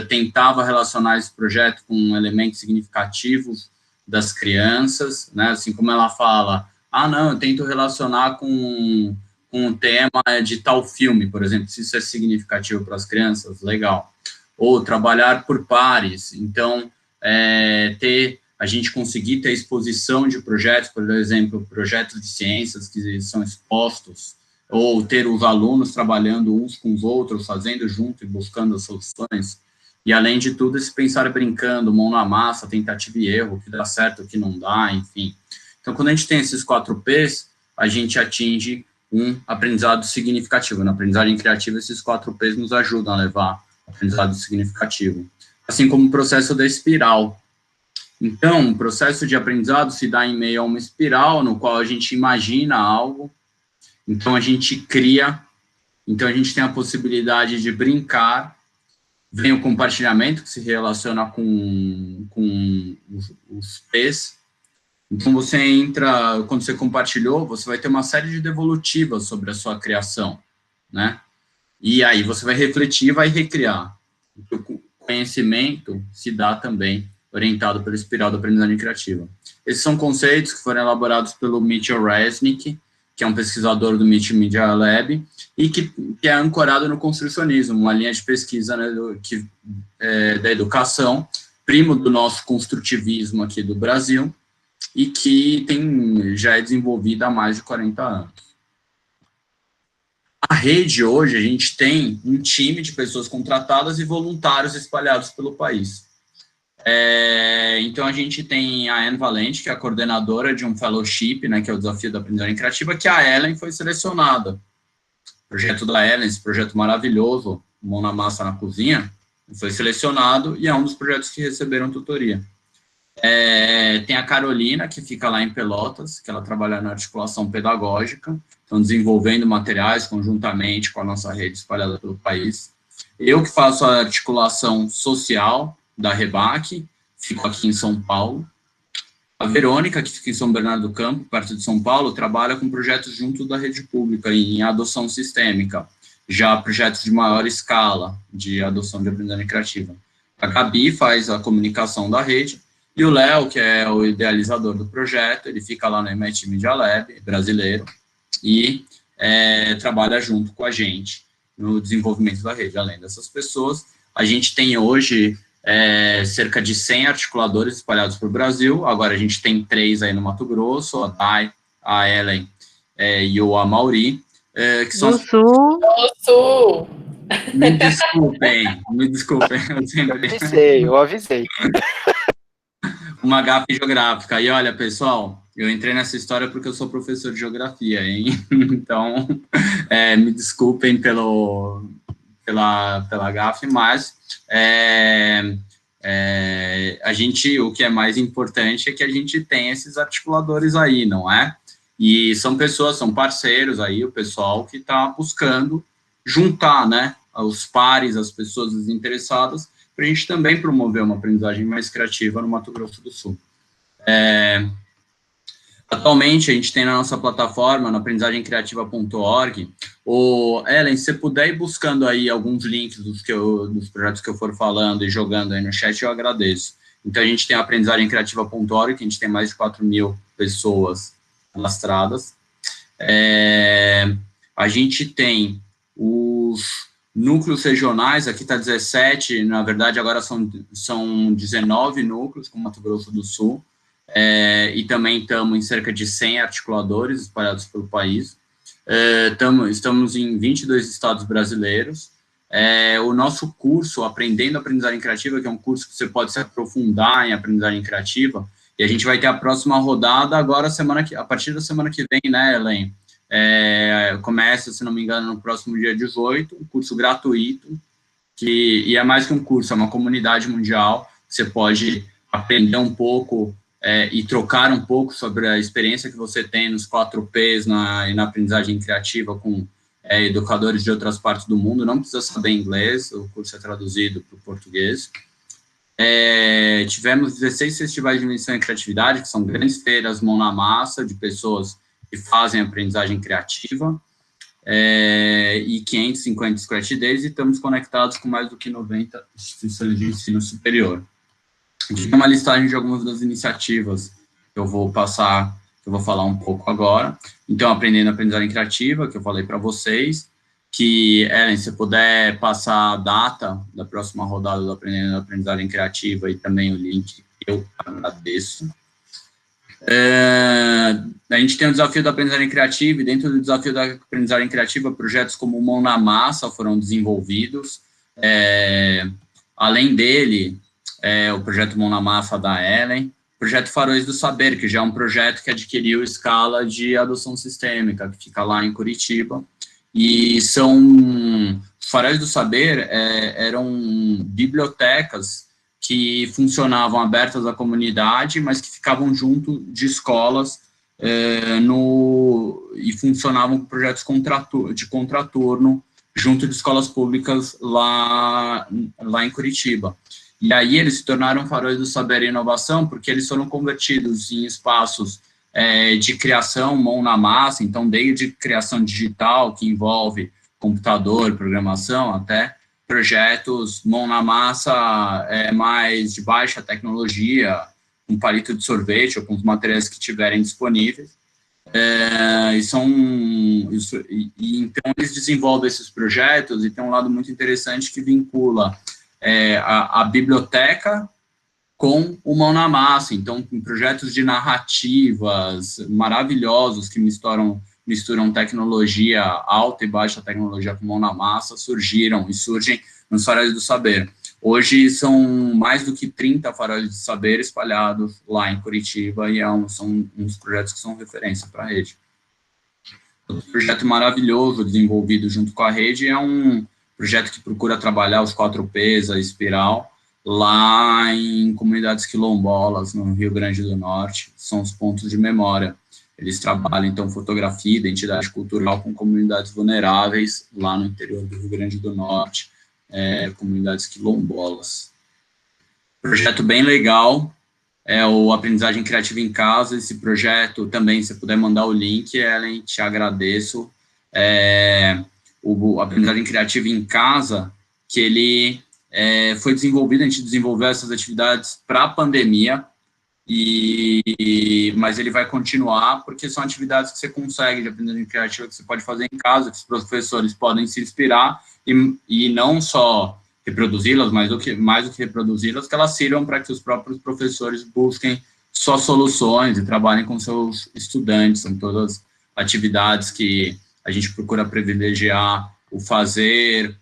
tentava relacionar esse projeto com elementos significativos das crianças, né, assim como ela fala, não, eu tento relacionar com um tema de tal filme, por exemplo, se isso é significativo para as crianças, legal. Ou trabalhar por pares, então, a gente conseguir ter exposição de projetos, por exemplo, projetos de ciências que são expostos, ou ter os alunos trabalhando uns com os outros, fazendo junto e buscando as soluções, e além de tudo, esse pensar brincando, mão na massa, tentativa e erro, o que dá certo, o que não dá, enfim. Então, quando a gente tem esses 4 Ps, a gente atinge um aprendizado significativo. Na aprendizagem criativa, esses 4 Ps nos ajudam a levar aprendizado significativo. Assim como o processo da espiral. Então, o processo de aprendizado se dá em meio a uma espiral, no qual a gente imagina algo, então a gente cria, então a gente tem a possibilidade de brincar, vem o compartilhamento, que se relaciona com os P's. Então, você entra, quando você compartilhou, você vai ter uma série de devolutivas sobre a sua criação, né? E aí você vai refletir e vai recriar. O conhecimento se dá também orientado pela espiral da aprendizagem criativa. Esses são conceitos que foram elaborados pelo Mitchell Resnick, que é um pesquisador do MIT Media Lab, e que é ancorado no construcionismo, uma linha de pesquisa, né, da educação, primo do nosso construtivismo aqui do Brasil, e que já é desenvolvida há mais de 40 anos. A rede, hoje, a gente tem um time de pessoas contratadas e voluntários espalhados pelo país. Então, a gente tem a Anne Valente, que é a coordenadora de um fellowship, né, que é o Desafio da Aprendizagem Criativa, que a Ellen foi selecionada. O projeto da Ellen, esse projeto maravilhoso, Mão na Massa na Cozinha, foi selecionado e é um dos projetos que receberam tutoria. Tem a Carolina, que fica lá em Pelotas, que ela trabalha na articulação pedagógica, então desenvolvendo materiais conjuntamente com a nossa rede espalhada pelo país. Eu que faço a articulação social da REBAC, fico aqui em São Paulo. A Verônica, que fica em São Bernardo do Campo, perto de São Paulo, trabalha com projetos junto da rede pública, em adoção sistêmica, já projetos de maior escala, de adoção de aprendizagem criativa. A Gabi faz a comunicação da rede, e o Léo, que é o idealizador do projeto, ele fica lá no MIT Media Lab, brasileiro, e trabalha junto com a gente no desenvolvimento da rede. Além dessas pessoas, a gente tem hoje cerca de 100 articuladores espalhados pelo Brasil. Agora a gente tem 3 aí no Mato Grosso, a Dai, a Ellen e o Amauri, que são... Do Sul. Me desculpem. Eu avisei. Uma gafe geográfica. E olha, pessoal, eu entrei nessa história porque eu sou professor de geografia, hein? Então, me desculpem pela gafe, mas o que é mais importante é que a gente tem esses articuladores aí, não é? E são pessoas, são parceiros aí, o pessoal que está buscando juntar, né, os pares, as pessoas interessadas, para a gente também promover uma aprendizagem mais criativa no Mato Grosso do Sul. Atualmente, a gente tem na nossa plataforma, na aprendizagemcriativa.org, Ellen, se você puder ir buscando aí alguns links dos projetos que eu for falando e jogando aí no chat, eu agradeço. Então, a gente tem a aprendizagemcriativa.org, que a gente tem mais de 4.000 pessoas cadastradas. A gente tem os núcleos regionais, aqui está 17, na verdade agora são 19 núcleos com Mato Grosso do Sul, e também estamos em cerca de 100 articuladores espalhados pelo país. Estamos em 22 estados brasileiros. O nosso curso, Aprendendo a Aprendizagem Criativa, que é um curso que você pode se aprofundar em aprendizagem criativa, e a gente vai ter a próxima rodada agora, a partir da semana que vem, né, Ellen? Começa, se não me engano, no próximo dia 18, um curso gratuito, e é mais que um curso, é uma comunidade mundial, você pode aprender um pouco e trocar um pouco sobre a experiência que você tem nos 4 Ps e na aprendizagem criativa com educadores de outras partes do mundo. Não precisa saber inglês, o curso é traduzido para o português. Tivemos 16 festivais de invenção e criatividade, que são grandes feiras mão na massa, de pessoas que fazem aprendizagem criativa, e 550 Scratch Days, e estamos conectados com mais do que 90 instituições de ensino superior. Aqui tem uma listagem de algumas das iniciativas que eu vou passar, que eu vou falar um pouco agora. Então, Aprendendo a Aprendizagem Criativa, que eu falei para vocês, que, Ellen, se puder passar a data da próxima rodada do Aprendendo a Aprendizagem Criativa e também o link, eu agradeço. A gente tem o desafio da aprendizagem criativa, e dentro do desafio da aprendizagem criativa, projetos como Mão na Massa foram desenvolvidos. Além dele, o projeto Mão na Massa da Ellen, o projeto Faróis do Saber, que já é um projeto que adquiriu escala de adoção sistêmica, que fica lá em Curitiba, e os Faróis do Saber eram bibliotecas que funcionavam abertas à comunidade, mas que ficavam junto de escolas e funcionavam com projetos de contraturno junto de escolas públicas lá em Curitiba. E aí eles se tornaram Faróis do Saber e Inovação, porque eles foram convertidos em espaços de criação mão na massa, então desde criação digital, que envolve computador, programação, até projetos mão na massa mais de baixa tecnologia, com palito de sorvete ou com os materiais que tiverem disponíveis. Então, eles desenvolvem esses projetos e tem um lado muito interessante que vincula a biblioteca com o mão na massa. Então, com projetos de narrativas maravilhosos que misturam tecnologia alta e baixa tecnologia com mão na massa, surgem nos Faróis do Saber. Hoje são mais do que 30 Faróis do Saber espalhados lá em Curitiba, e são uns projetos que são referência para a rede. Outro projeto maravilhoso desenvolvido junto com a rede é um projeto que procura trabalhar os 4 Ps, a espiral, lá em comunidades quilombolas, no Rio Grande do Norte, são os pontos de memória. Eles trabalham, então, fotografia, identidade cultural com comunidades vulneráveis lá no interior do Rio Grande do Norte, comunidades quilombolas. Projeto bem legal é o Aprendizagem Criativa em Casa. Esse projeto também, se puder mandar o link, Ellen, te agradeço. O Aprendizagem Criativa em Casa, que ele foi desenvolvido, a gente desenvolveu essas atividades para a pandemia, mas ele vai continuar, porque são atividades que você consegue de aprendizagem criativa, que você pode fazer em casa, que os professores podem se inspirar, e não só reproduzi-las, mas mais do que reproduzi-las, que elas sirvam para que os próprios professores busquem só soluções e trabalhem com seus estudantes. São todas atividades que a gente procura privilegiar o fazer,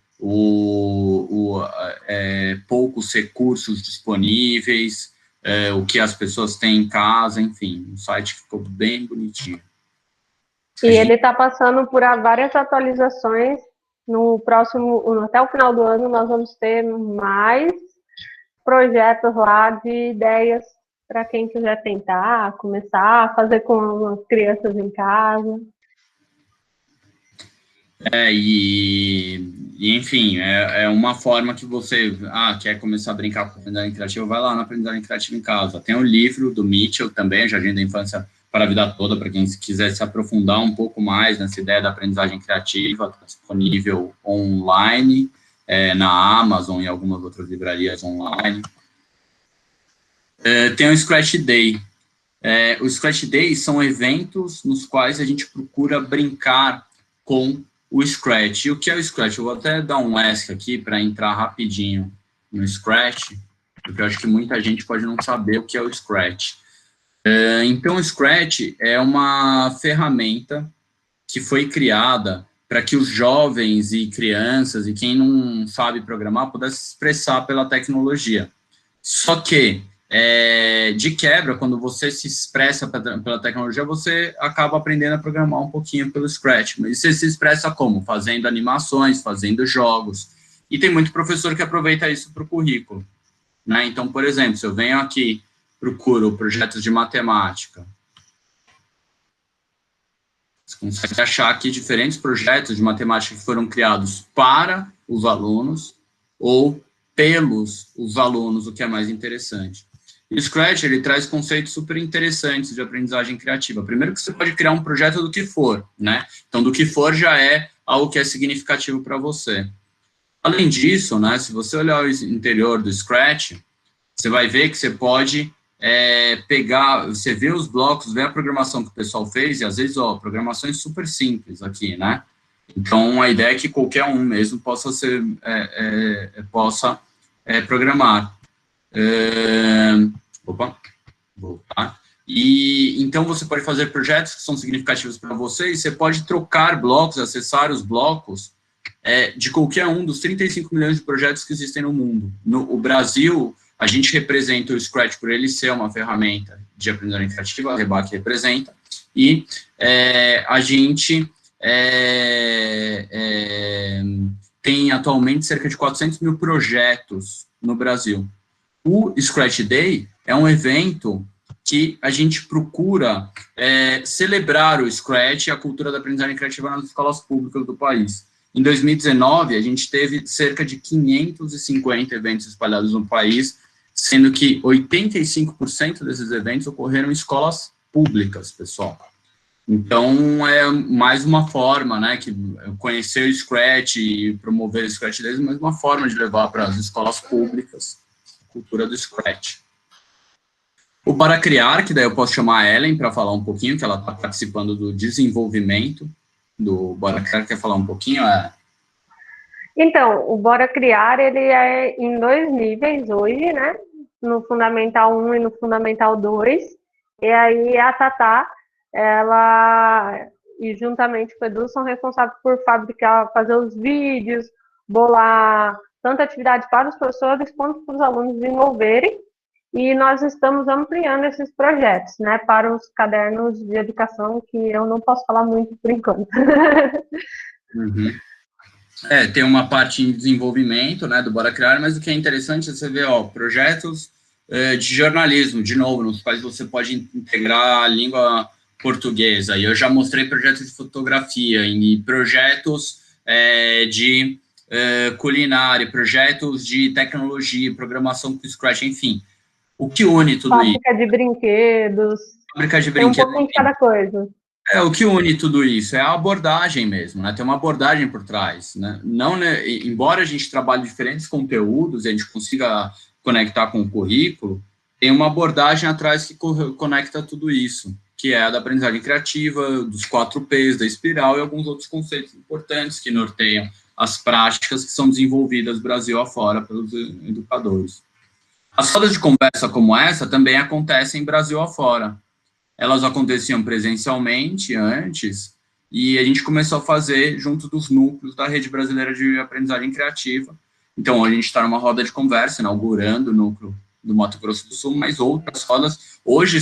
poucos recursos disponíveis, o que as pessoas têm em casa, enfim, o site ficou bem bonitinho. E ele está passando por várias atualizações. Até o final do ano, nós vamos ter mais projetos lá de ideias para quem quiser tentar, começar a fazer com as crianças em casa. Enfim, é uma forma que você quer começar a brincar com a aprendizagem criativa, vai lá na aprendizagem criativa em casa. Tem o livro do Mitchell também, Jardim da Infância para a Vida Toda, para quem quiser se aprofundar um pouco mais nessa ideia da aprendizagem criativa, está disponível online, na Amazon e algumas outras livrarias online. Tem o Scratch Day. O Scratch Day são eventos nos quais a gente procura brincar com o Scratch. E o que é o Scratch? Eu vou até dar um ESC aqui para entrar rapidinho no Scratch, porque eu acho que muita gente pode não saber o que é o Scratch. Então, o Scratch é uma ferramenta que foi criada para que os jovens e crianças e quem não sabe programar pudesse se expressar pela tecnologia. Só que, de quebra, quando você se expressa pela tecnologia, você acaba aprendendo a programar um pouquinho pelo Scratch. Mas você se expressa como? Fazendo animações, fazendo jogos. E tem muito professor que aproveita isso para o currículo, né? Então, por exemplo, se eu venho aqui, procuro projetos de matemática, você consegue achar aqui diferentes projetos de matemática que foram criados para os alunos ou pelos os alunos, o que é mais interessante. E o Scratch, ele traz conceitos super interessantes de aprendizagem criativa. Primeiro que você pode criar um projeto do que for, né? Então, do que for já é algo que é significativo para você. Além disso, né, se você olhar o interior do Scratch, você vai ver que você pode pegar, você vê os blocos, vê a programação que o pessoal fez, e às vezes, programações super simples aqui, né? Então, a ideia é que qualquer um mesmo possa programar. Voltar. E então você pode fazer projetos que são significativos para você, e você pode trocar blocos, acessar os blocos de qualquer um dos 35 milhões de projetos que existem no mundo. No Brasil, a gente representa o Scratch por ele ser uma ferramenta de aprendizagem criativa, a Rebac representa, e a gente tem atualmente cerca de 400 mil projetos no Brasil. O Scratch Day é um evento que a gente procura celebrar o Scratch e a cultura da aprendizagem criativa nas escolas públicas do país. Em 2019, a gente teve cerca de 550 eventos espalhados no país, sendo que 85% desses eventos ocorreram em escolas públicas, pessoal. Então, é mais uma forma, né, que conhecer o Scratch e promover o Scratch Days é mais uma forma de levar para as escolas públicas a cultura do Scratch. O Bora Criar, que daí eu posso chamar a Ellen para falar um pouquinho, que ela está participando do desenvolvimento do Bora Criar, quer falar um pouquinho? Então, o Bora Criar, ele é em 2 níveis hoje, né? No Fundamental 1 e no Fundamental 2. E aí a Tatá, ela e juntamente com o Edu são responsáveis por fazer os vídeos, bolar tanta atividade para os professores quanto para os alunos desenvolverem. E nós estamos ampliando esses projetos, né, para os cadernos de educação, que eu não posso falar muito por enquanto. Uhum. Tem uma parte em desenvolvimento, né, do Bora Criar, mas o que é interessante é você ver, projetos de jornalismo, de novo, nos quais você pode integrar a língua portuguesa. E eu já mostrei projetos de fotografia, e projetos de culinária, projetos de tecnologia, programação com Scratch, enfim. O que une tudo isso? Fábrica de brinquedos. Fábrica de brinquedos. Tem um pouquinho de cada coisa. O que une tudo isso é a abordagem mesmo, né? Tem uma abordagem por trás, né? Não, né? Embora a gente trabalhe diferentes conteúdos e a gente consiga conectar com o currículo, tem uma abordagem atrás que conecta tudo isso, que é a da aprendizagem criativa, dos 4 Ps, da espiral e alguns outros conceitos importantes que norteiam as práticas que são desenvolvidas Brasil afora pelos educadores. As rodas de conversa como essa também acontecem Brasil afora. Elas aconteciam presencialmente antes, e a gente começou a fazer junto dos núcleos da Rede Brasileira de Aprendizagem Criativa. Então, a gente está numa roda de conversa, inaugurando o núcleo do Mato Grosso do Sul, mas outras rodas, hoje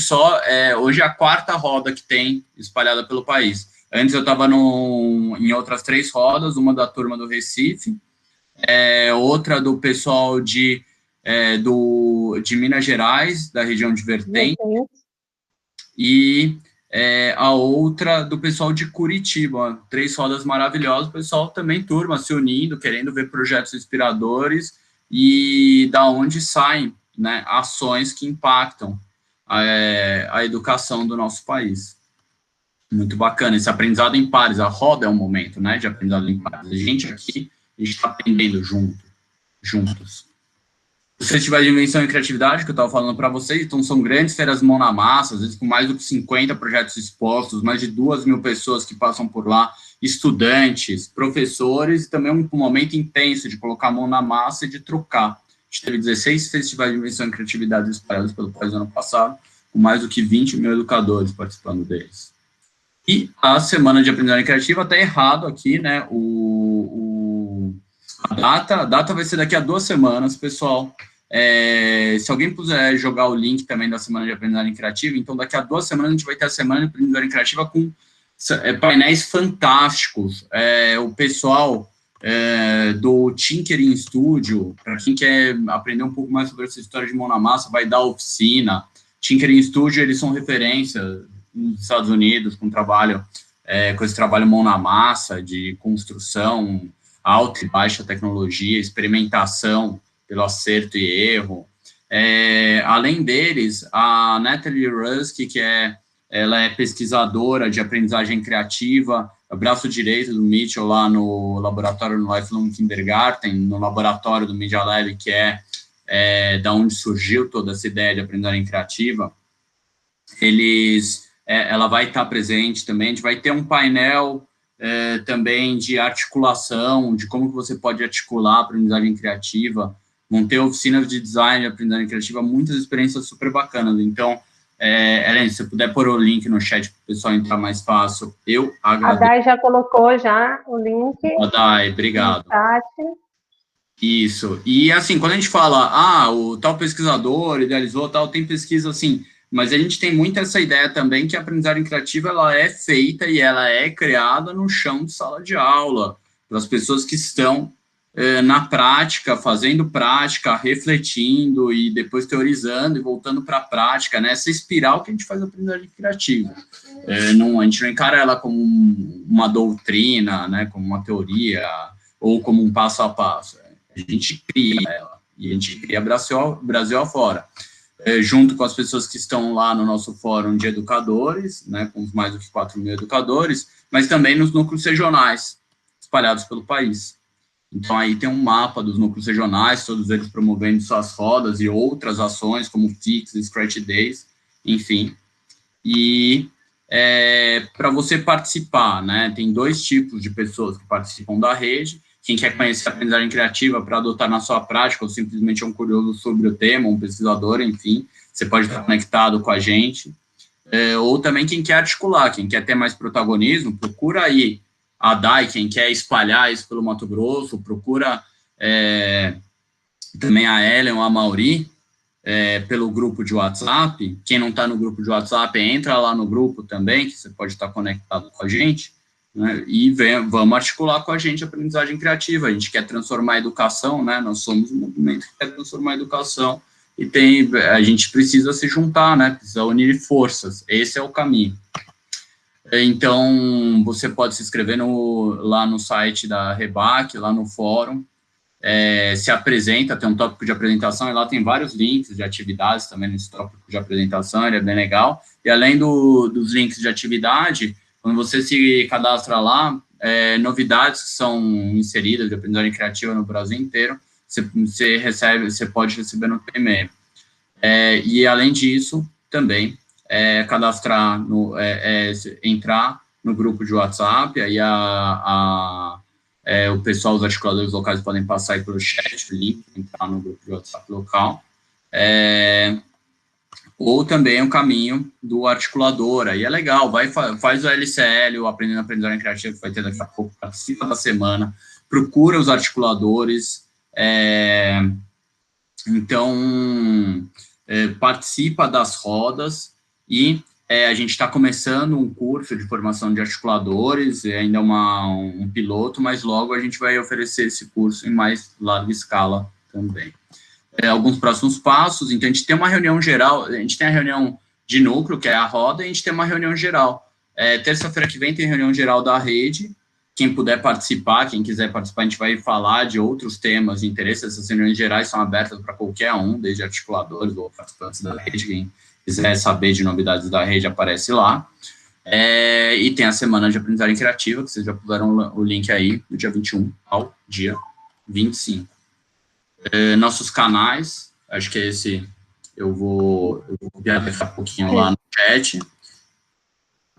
é a 4ª roda que tem espalhada pelo país. Antes eu estava em outras 3 rodas, uma da turma do Recife, outra do pessoal de Minas Gerais, da região de Vertente, e a outra do pessoal de Curitiba. 3 rodas maravilhosas, o pessoal também, turma, se unindo, querendo ver projetos inspiradores e da onde saem, né, ações que impactam a educação do nosso país. Muito bacana, esse aprendizado em pares, a roda é um momento, né, de aprendizado em pares. A gente aqui, a gente está aprendendo juntos. Os festivais de invenção e criatividade, que eu estava falando para vocês, então são grandes feiras mão na massa, às vezes com mais do que 50 projetos expostos, mais de 2.000 pessoas que passam por lá, estudantes, professores, e também um momento intenso de colocar a mão na massa e de trocar. A gente teve 16 festivais de invenção e criatividade espalhados pelo país no ano passado, com mais do que 20 mil educadores participando deles. E a Semana de Aprendizagem Criativa, está errado aqui, né, a data vai ser daqui a 2 semanas, pessoal. Se alguém puder jogar o link também da Semana de Aprendizagem Criativa, então daqui a 2 semanas a gente vai ter a Semana de Aprendizagem Criativa com painéis fantásticos. O pessoal do Tinkering Studio, para quem quer aprender um pouco mais sobre essa história de mão na massa, vai dar oficina. Tinkering Studio, eles são referência nos Estados Unidos com esse trabalho mão na massa, de construção, alta e baixa tecnologia, experimentação pelo acerto e erro. Além deles, a Natalie Rusk, ela é pesquisadora de aprendizagem criativa, é o braço direito do Mitchell lá no laboratório no Lifelong Kindergarten, no laboratório do Media Lab, que da onde surgiu toda essa ideia de aprendizagem criativa. Ela vai estar presente também. A gente vai ter um painel também de articulação, de como que você pode articular a aprendizagem criativa. Vão ter oficinas de design de aprendizagem criativa, muitas experiências super bacanas. Então, Helene, se você puder pôr o link no chat para o pessoal entrar mais fácil, eu agradeço. A Dai já colocou o link. A Dai, obrigado. Isso. E, assim, quando a gente fala, o tal pesquisador idealizou, tem pesquisa, assim, mas a gente tem muito essa ideia também que a aprendizagem criativa, ela é feita e ela é criada no chão de sala de aula, para as pessoas que estão na prática, fazendo prática, refletindo e depois teorizando e voltando para a prática, né? Essa espiral que a gente faz a aprendizagem criativa. A gente não encara ela como uma doutrina, né? Como uma teoria ou como um passo a passo. A gente cria ela e a gente cria Brasil afora. Junto com as pessoas que estão lá no nosso fórum de educadores, né? Com mais do que 4.000 educadores, mas também nos núcleos regionais espalhados pelo país. Então, aí tem um mapa dos núcleos regionais, todos eles promovendo suas rodas e outras ações, como FIX, Scratch Days, enfim. E para você participar, né, tem 2 tipos de pessoas que participam da rede. Quem quer conhecer a aprendizagem criativa para adotar na sua prática, ou simplesmente é um curioso sobre o tema, um pesquisador, enfim, você pode estar conectado com a gente. Ou também quem quer articular, quem quer ter mais protagonismo, procura aí a Dai, quem quer espalhar isso pelo Mato Grosso, procura também a Ellen ou a Mauri pelo grupo de WhatsApp. Quem não está no grupo de WhatsApp, entra lá no grupo também, que você pode estar conectado com a gente, né, e vamos articular com a gente a aprendizagem criativa. A gente quer transformar a educação, né, nós somos um movimento que quer transformar a educação, e a gente precisa se juntar, né, precisa unir forças, esse é o caminho. Então, você pode se inscrever lá no site da Rebac, lá no fórum, se apresenta, tem um tópico de apresentação, e lá tem vários links de atividades também nesse tópico de apresentação, ele é bem legal. E além dos links de atividade, quando você se cadastra lá, novidades que são inseridas de aprendizagem criativa no Brasil inteiro, você pode receber no teu e-mail. E além disso, também, cadastrar, entrar no grupo de WhatsApp, aí o pessoal, os articuladores locais podem passar aí pelo chat, o link, entrar no grupo de WhatsApp local, ou também o caminho do articulador, aí é legal, faz o LCL, o Aprendendo a Aprendizagem Criativa, que vai ter daqui a pouco, participa da semana, procura os articuladores, então, participa das rodas, e a gente está começando um curso de formação de articuladores, ainda é um piloto, mas logo a gente vai oferecer esse curso em mais larga escala também. Alguns próximos passos, então a gente tem uma reunião geral, a gente tem a reunião de núcleo, que é a roda, e a gente tem uma reunião geral. Terça-feira que vem tem reunião geral da rede, quem puder participar, quem quiser participar, a gente vai falar de outros temas de interesse. Essas reuniões gerais são abertas para qualquer um, desde articuladores ou participantes da rede, quem quiser saber de novidades da rede, aparece lá. E tem a semana de aprendizagem criativa, que vocês já puseram o link aí, do dia 21 ao dia 25. Nossos canais, acho que esse eu vou copiar daqui a pouquinho lá no chat.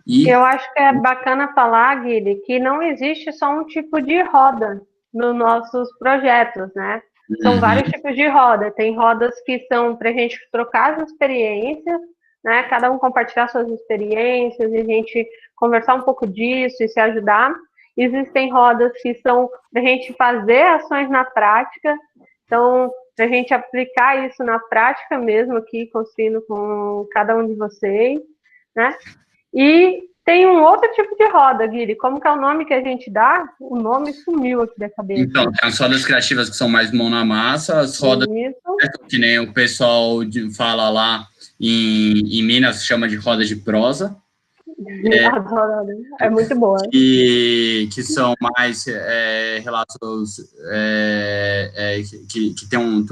Eu acho que é bacana falar, Guilherme, que não existe só um tipo de roda nos nossos projetos, né? São vários tipos de roda. Tem rodas que são para a gente trocar as experiências, né? Cada um compartilhar suas experiências e a gente conversar um pouco disso e se ajudar. Existem rodas que são para a gente fazer ações na prática. Então, para a gente aplicar isso na prática mesmo aqui, construindo com cada um de vocês, né? E tem um outro tipo de roda, Guilherme. Como que é o nome que a gente dá? O nome sumiu aqui da cabeça. Então, tem as rodas criativas que são mais mão na massa, as rodas que nem o pessoal fala lá em Minas, chama de roda de prosa. É muito boa. Que são mais relatos que tem um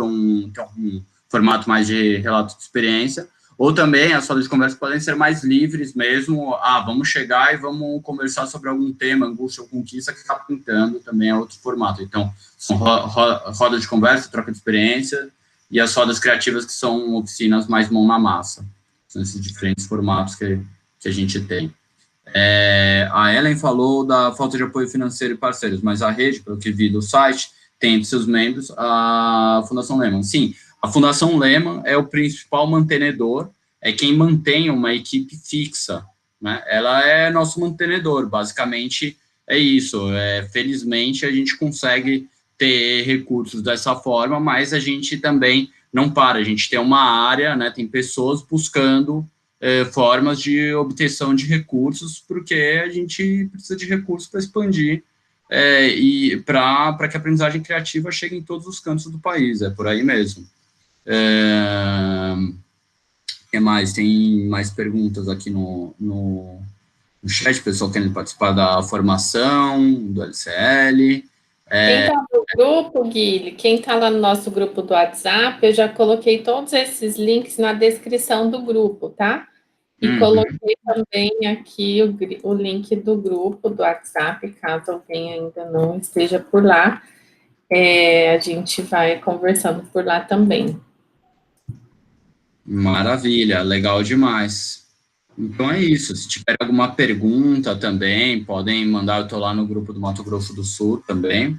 formato mais de relato de experiência, ou também as rodas de conversa podem ser mais livres mesmo, vamos chegar e vamos conversar sobre algum tema, angústia ou conquista que está pintando, também é outro formato. Então, são rodas de conversa, troca de experiência, e as rodas criativas que são oficinas mais mão na massa. São esses diferentes formatos que a gente tem. A Ellen falou da falta de apoio financeiro e parceiros, mas a rede, pelo que vi do site, tem entre seus membros a Fundação Lehman. Sim, a Fundação Lehman é o principal mantenedor, é quem mantém uma equipe fixa, né? Ela é nosso mantenedor, basicamente é isso. Felizmente, a gente consegue ter recursos dessa forma, mas a gente também não para, a gente tem uma área, né, tem pessoas buscando formas de obtenção de recursos, porque a gente precisa de recursos para expandir e para que a aprendizagem criativa chegue em todos os cantos do país, é por aí mesmo. O que mais? Tem mais perguntas aqui no chat, o pessoal querendo participar da formação, do LCL. Quem está no grupo, Guilherme, quem está lá no nosso grupo do WhatsApp, eu já coloquei todos esses links na descrição do grupo, tá? E coloquei também aqui o link do grupo do WhatsApp, caso alguém ainda não esteja por lá, a gente vai conversando por lá também. Maravilha, legal demais. Então é isso, se tiver alguma pergunta também, podem mandar, eu estou lá no grupo do Mato Grosso do Sul também,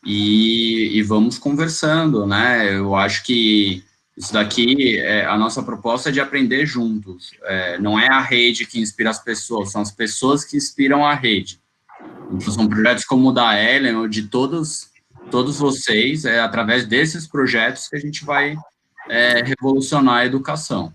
e vamos conversando, né? Eu acho que isso daqui, a nossa proposta é de aprender juntos, não é a rede que inspira as pessoas, são as pessoas que inspiram a rede. Então são projetos como o da Ellen, ou de todos vocês, através desses projetos que a gente vai revolucionar a educação.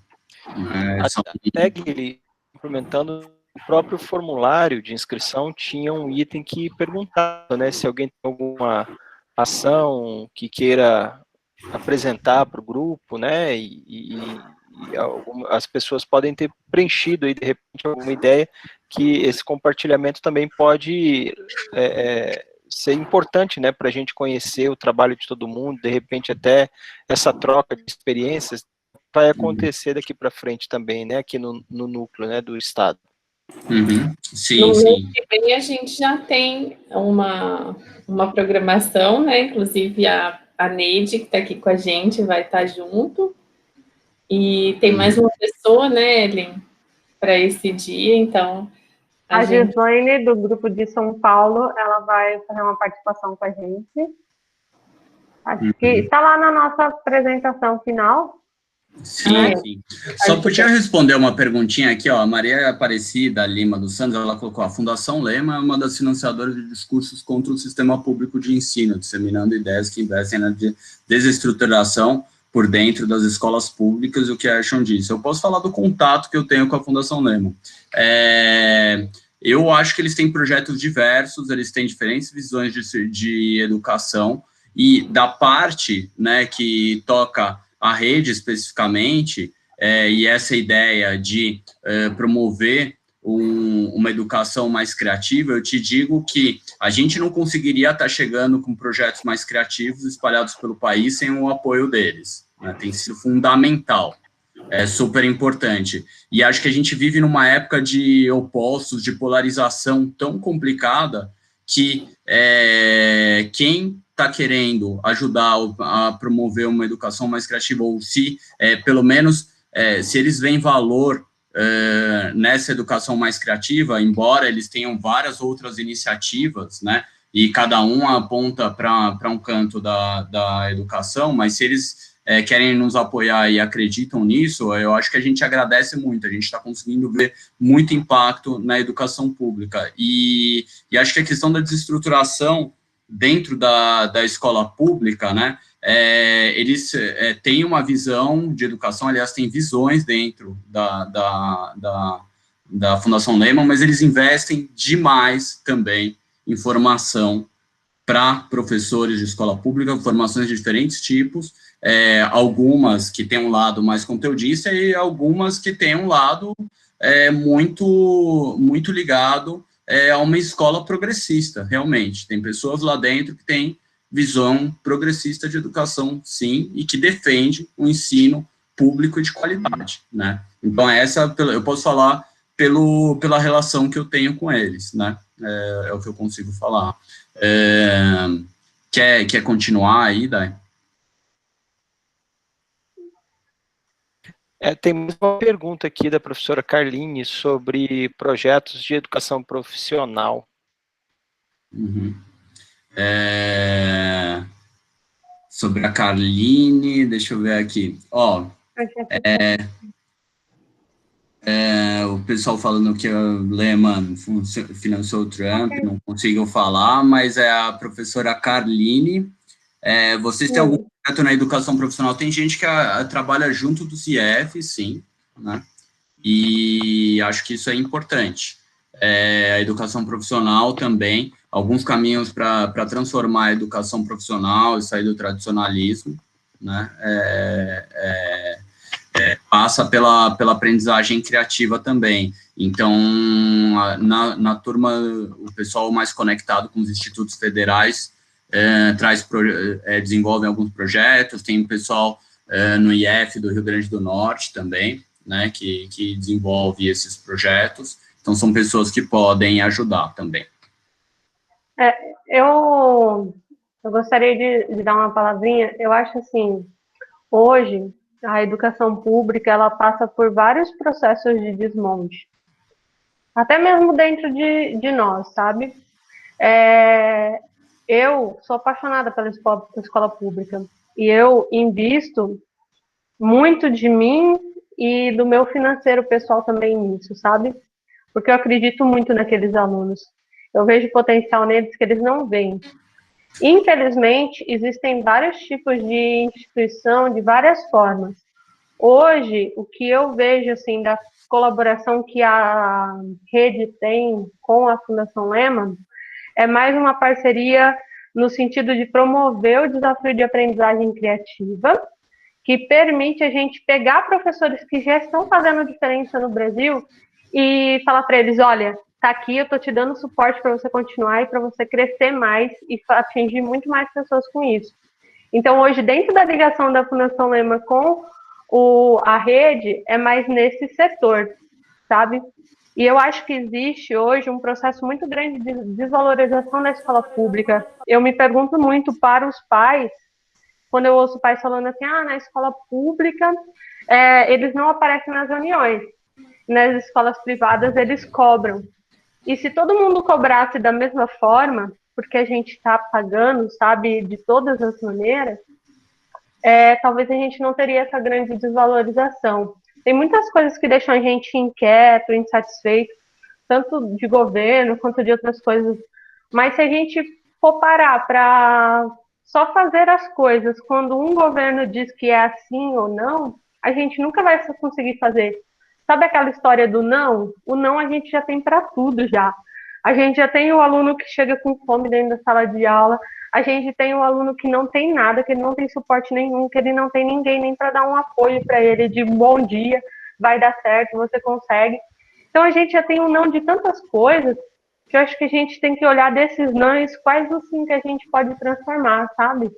Até que ele, implementando o próprio formulário de inscrição, tinha um item que perguntava, né, se alguém tem alguma ação que queira apresentar para o grupo, né, e as pessoas podem ter preenchido aí, de repente, alguma ideia, que esse compartilhamento também pode ser importante, né, para a gente conhecer o trabalho de todo mundo, de repente até essa troca de experiências vai acontecer daqui para frente também, né, aqui no núcleo, né, do Estado. Sim, no sim. mês que vem a gente já tem uma programação, né, inclusive a Neide, que está aqui com a gente, vai estar junto, e tem mais uma pessoa, né, Ellen, para esse dia, então... A Gislaine, do grupo de São Paulo, ela vai fazer uma participação com a gente. Acho que está lá na nossa apresentação final. Sim, sim. Só podia responder uma perguntinha aqui, ó. A Maria Aparecida Lima dos Santos, ela colocou: a Fundação Lema é uma das financiadoras de discursos contra o sistema público de ensino, disseminando ideias que investem na desestruturação por dentro das escolas públicas, e o que acham disso? Eu posso falar do contato que eu tenho com a Fundação Lema. Eu acho que eles têm projetos diversos, eles têm diferentes visões de educação, e da parte, né, que toca a rede especificamente, e essa ideia de promover uma educação mais criativa, eu te digo que a gente não conseguiria estar chegando com projetos mais criativos espalhados pelo país sem o apoio deles, né? Tem sido fundamental, super importante. E acho que a gente vive numa época de opostos, de polarização tão complicada, que quem está querendo ajudar a promover uma educação mais criativa, ou se, pelo menos, se eles veem valor nessa educação mais criativa, embora eles tenham várias outras iniciativas, né, e cada um aponta para um canto da educação, mas se eles querem nos apoiar e acreditam nisso, eu acho que a gente agradece muito, a gente está conseguindo ver muito impacto na educação pública, e acho que a questão da desestruturação dentro da escola pública, né, eles têm uma visão de educação, aliás, tem visões dentro da Fundação Lehman, mas eles investem demais também em formação para professores de escola pública, formações de diferentes tipos, algumas que têm um lado mais conteudista e algumas que têm um lado muito ligado a uma escola progressista, realmente. Tem pessoas lá dentro que têm visão progressista de educação, sim, e que defende um ensino público e de qualidade, né? Então, eu posso falar pela relação que eu tenho com eles, né? É o que eu consigo falar. Quer continuar aí, Dai? Tem uma pergunta aqui da professora Carline sobre projetos de educação profissional. Uhum. Sobre a Carline, deixa eu ver aqui. O pessoal falando que o Lehman financiou o Trump, não conseguiu falar, mas é a professora Carline. Vocês têm algum projeto na educação profissional? Tem gente que trabalha junto do CIEF, sim, né? E acho que isso é importante. A educação profissional também, alguns caminhos para transformar a educação profissional e sair do tradicionalismo, né? Passa pela aprendizagem criativa também. Então, na turma, o pessoal mais conectado com os institutos federais desenvolve alguns projetos, tem o pessoal no IF do Rio Grande do Norte também, né, que desenvolve esses projetos. Então, são pessoas que podem ajudar também. Eu gostaria de dar uma palavrinha. Eu acho assim, hoje, a educação pública, ela passa por vários processos de desmonte. Até mesmo dentro de nós, sabe? Eu sou apaixonada pela escola pública e eu invisto muito de mim e do meu financeiro pessoal também nisso, sabe? Porque eu acredito muito naqueles alunos. Eu vejo potencial neles que eles não veem. Infelizmente, existem vários tipos de instituição, de várias formas. Hoje, o que eu vejo, assim, da colaboração que a rede tem com a Fundação Lehman é mais uma parceria no sentido de promover o desafio de aprendizagem criativa, que permite a gente pegar professores que já estão fazendo diferença no Brasil e falar para eles, olha, tá aqui, eu tô te dando suporte para você continuar e para você crescer mais e atingir muito mais pessoas com isso. Então, hoje, dentro da ligação da Fundação Lehman com a rede, é mais nesse setor, sabe? E eu acho que existe hoje um processo muito grande de desvalorização da escola pública. Eu me pergunto muito para os pais, quando eu ouço pais falando assim, na escola pública eles não aparecem nas reuniões, nas escolas privadas eles cobram. E se todo mundo cobrasse da mesma forma, porque a gente está pagando, sabe, de todas as maneiras, talvez a gente não teria essa grande desvalorização. Tem muitas coisas que deixam a gente inquieto, insatisfeito, tanto de governo quanto de outras coisas. Mas se a gente for parar para só fazer as coisas quando um governo diz que é assim ou não, a gente nunca vai conseguir fazer. Sabe aquela história do não? O não a gente já tem para tudo já. A gente já tem o aluno que chega com fome dentro da sala de aula, a gente tem o aluno que não tem nada, que ele não tem suporte nenhum, que ele não tem ninguém nem para dar um apoio para ele de bom dia, vai dar certo, você consegue. Então a gente já tem um não de tantas coisas que eu acho que a gente tem que olhar desses nãos, quais os sim que a gente pode transformar, sabe?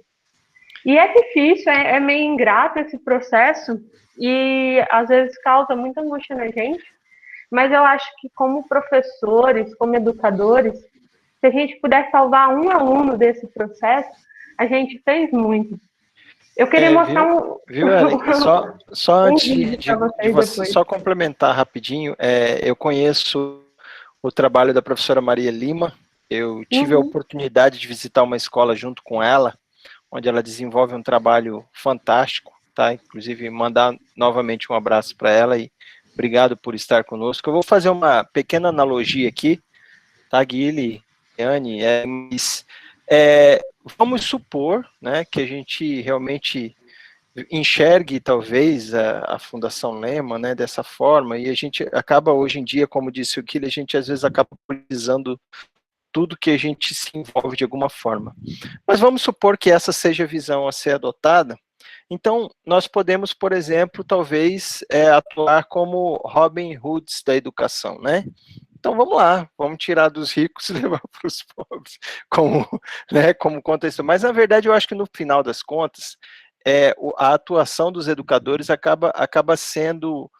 E é difícil, é meio ingrato esse processo e às vezes causa muita angústia na gente, mas eu acho que como professores, como educadores, se a gente puder salvar um aluno desse processo, a gente fez muito. Eu queria mostrar Viu, Ellen? Só antes de você só complementar rapidinho, eu conheço o trabalho da professora Maria Lima, eu tive a oportunidade de visitar uma escola junto com ela, onde ela desenvolve um trabalho fantástico, tá? Inclusive, mandar novamente um abraço para ela e obrigado por estar conosco. Eu vou fazer uma pequena analogia aqui, tá, Guilherme, Anne, vamos supor, né, que a gente realmente enxergue talvez a Fundação Lehman, né, dessa forma, e a gente acaba hoje em dia, como disse o Guilherme, a gente às vezes acaba politizando tudo que a gente se envolve de alguma forma. Mas vamos supor que essa seja a visão a ser adotada, Então, nós podemos, por exemplo, talvez atuar como Robin Hoods da educação, né? Então vamos lá, vamos tirar dos ricos e levar para os pobres, como contexto. Mas na verdade eu acho que no final das contas, a atuação dos educadores acaba sendo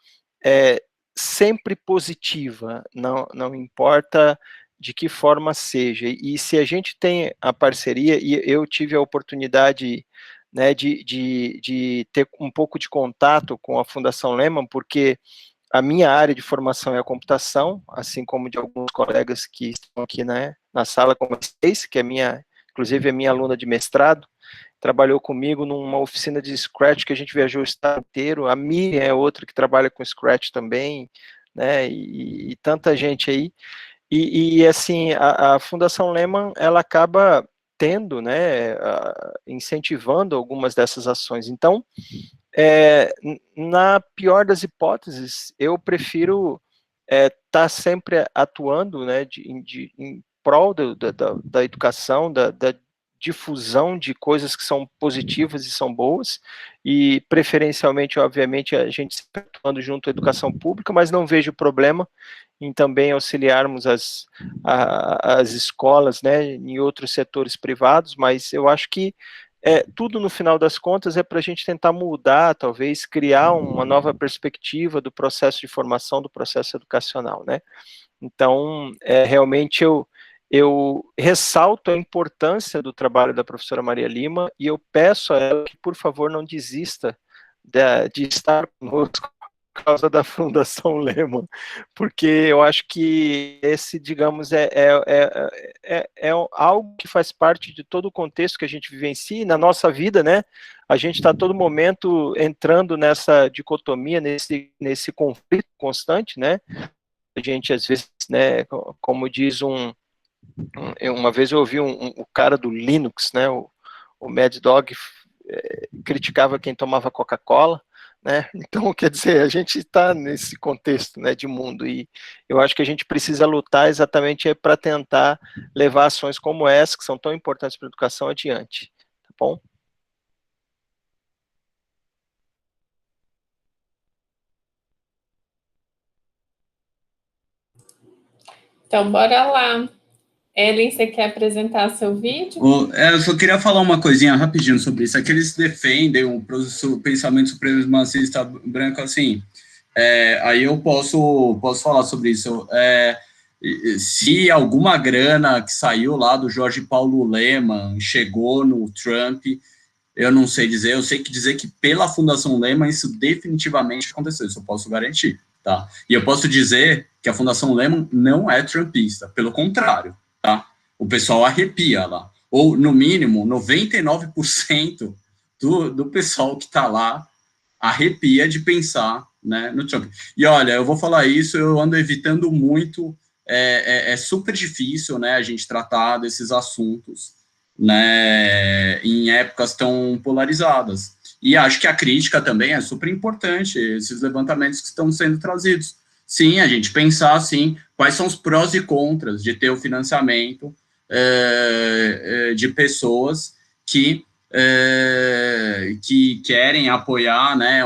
sempre positiva, não importa de que forma seja. E se a gente tem a parceria, e eu tive a oportunidade, né, de ter um pouco de contato com a Fundação Lehman, porque a minha área de formação é a computação, assim como de alguns colegas que estão aqui, né, na sala, como a Stacy, que inclusive é minha aluna de mestrado, trabalhou comigo numa oficina de Scratch que a gente viajou o estado inteiro. A Miriam é outra que trabalha com Scratch também, né, e tanta gente aí. E assim, a Fundação Lehman, ela acaba tendo, né, incentivando algumas dessas ações. Então, na pior das hipóteses, eu prefiro estar sempre atuando, né, em prol da educação, da difusão de coisas que são positivas e são boas, e preferencialmente, obviamente, a gente sempre atuando junto à educação pública, mas não vejo problema em também auxiliarmos as escolas, né, em outros setores privados, mas eu acho que tudo no final das contas é para a gente tentar mudar, talvez criar uma nova perspectiva do processo de formação, do processo educacional, né? Então, realmente eu ressalto a importância do trabalho da professora Maria Lima e eu peço a ela que, por favor, não desista de estar conosco por causa da Fundação Lehman, porque eu acho que esse, digamos, algo que faz parte de todo o contexto que a gente vivencia, na nossa vida, né? A gente está a todo momento entrando nessa dicotomia, nesse conflito constante, né? A gente, às vezes, né, como diz uma vez eu ouvi o cara do Linux, né, o Mad Dog, criticava quem tomava Coca-Cola, né? Então, quer dizer, a gente está nesse contexto, né, de mundo, e eu acho que a gente precisa lutar exatamente para tentar levar ações como essa, que são tão importantes para a educação, adiante, tá bom? Então, bora lá. Ellen, você quer apresentar seu vídeo? Eu só queria falar uma coisinha rapidinho sobre isso. É que eles defendem o pensamento supremacista branco, assim. Aí eu posso falar sobre isso. Se alguma grana que saiu lá do Jorge Paulo Lemann chegou no Trump, eu não sei dizer. Eu sei dizer que pela Fundação Lemann isso definitivamente aconteceu. Isso eu posso garantir, tá? E eu posso dizer que a Fundação Lemann não é trumpista. Pelo contrário, tá? O pessoal arrepia lá. Ou, no mínimo, 99% do pessoal que está lá arrepia de pensar, né, no Trump. E, olha, eu vou falar isso, eu ando evitando muito, é super difícil, né, a gente tratar desses assuntos, né, em épocas tão polarizadas. E acho que a crítica também é super importante, esses levantamentos que estão sendo trazidos. Sim, a gente pensar, assim, quais são os prós e contras de ter o financiamento de pessoas que querem apoiar, né,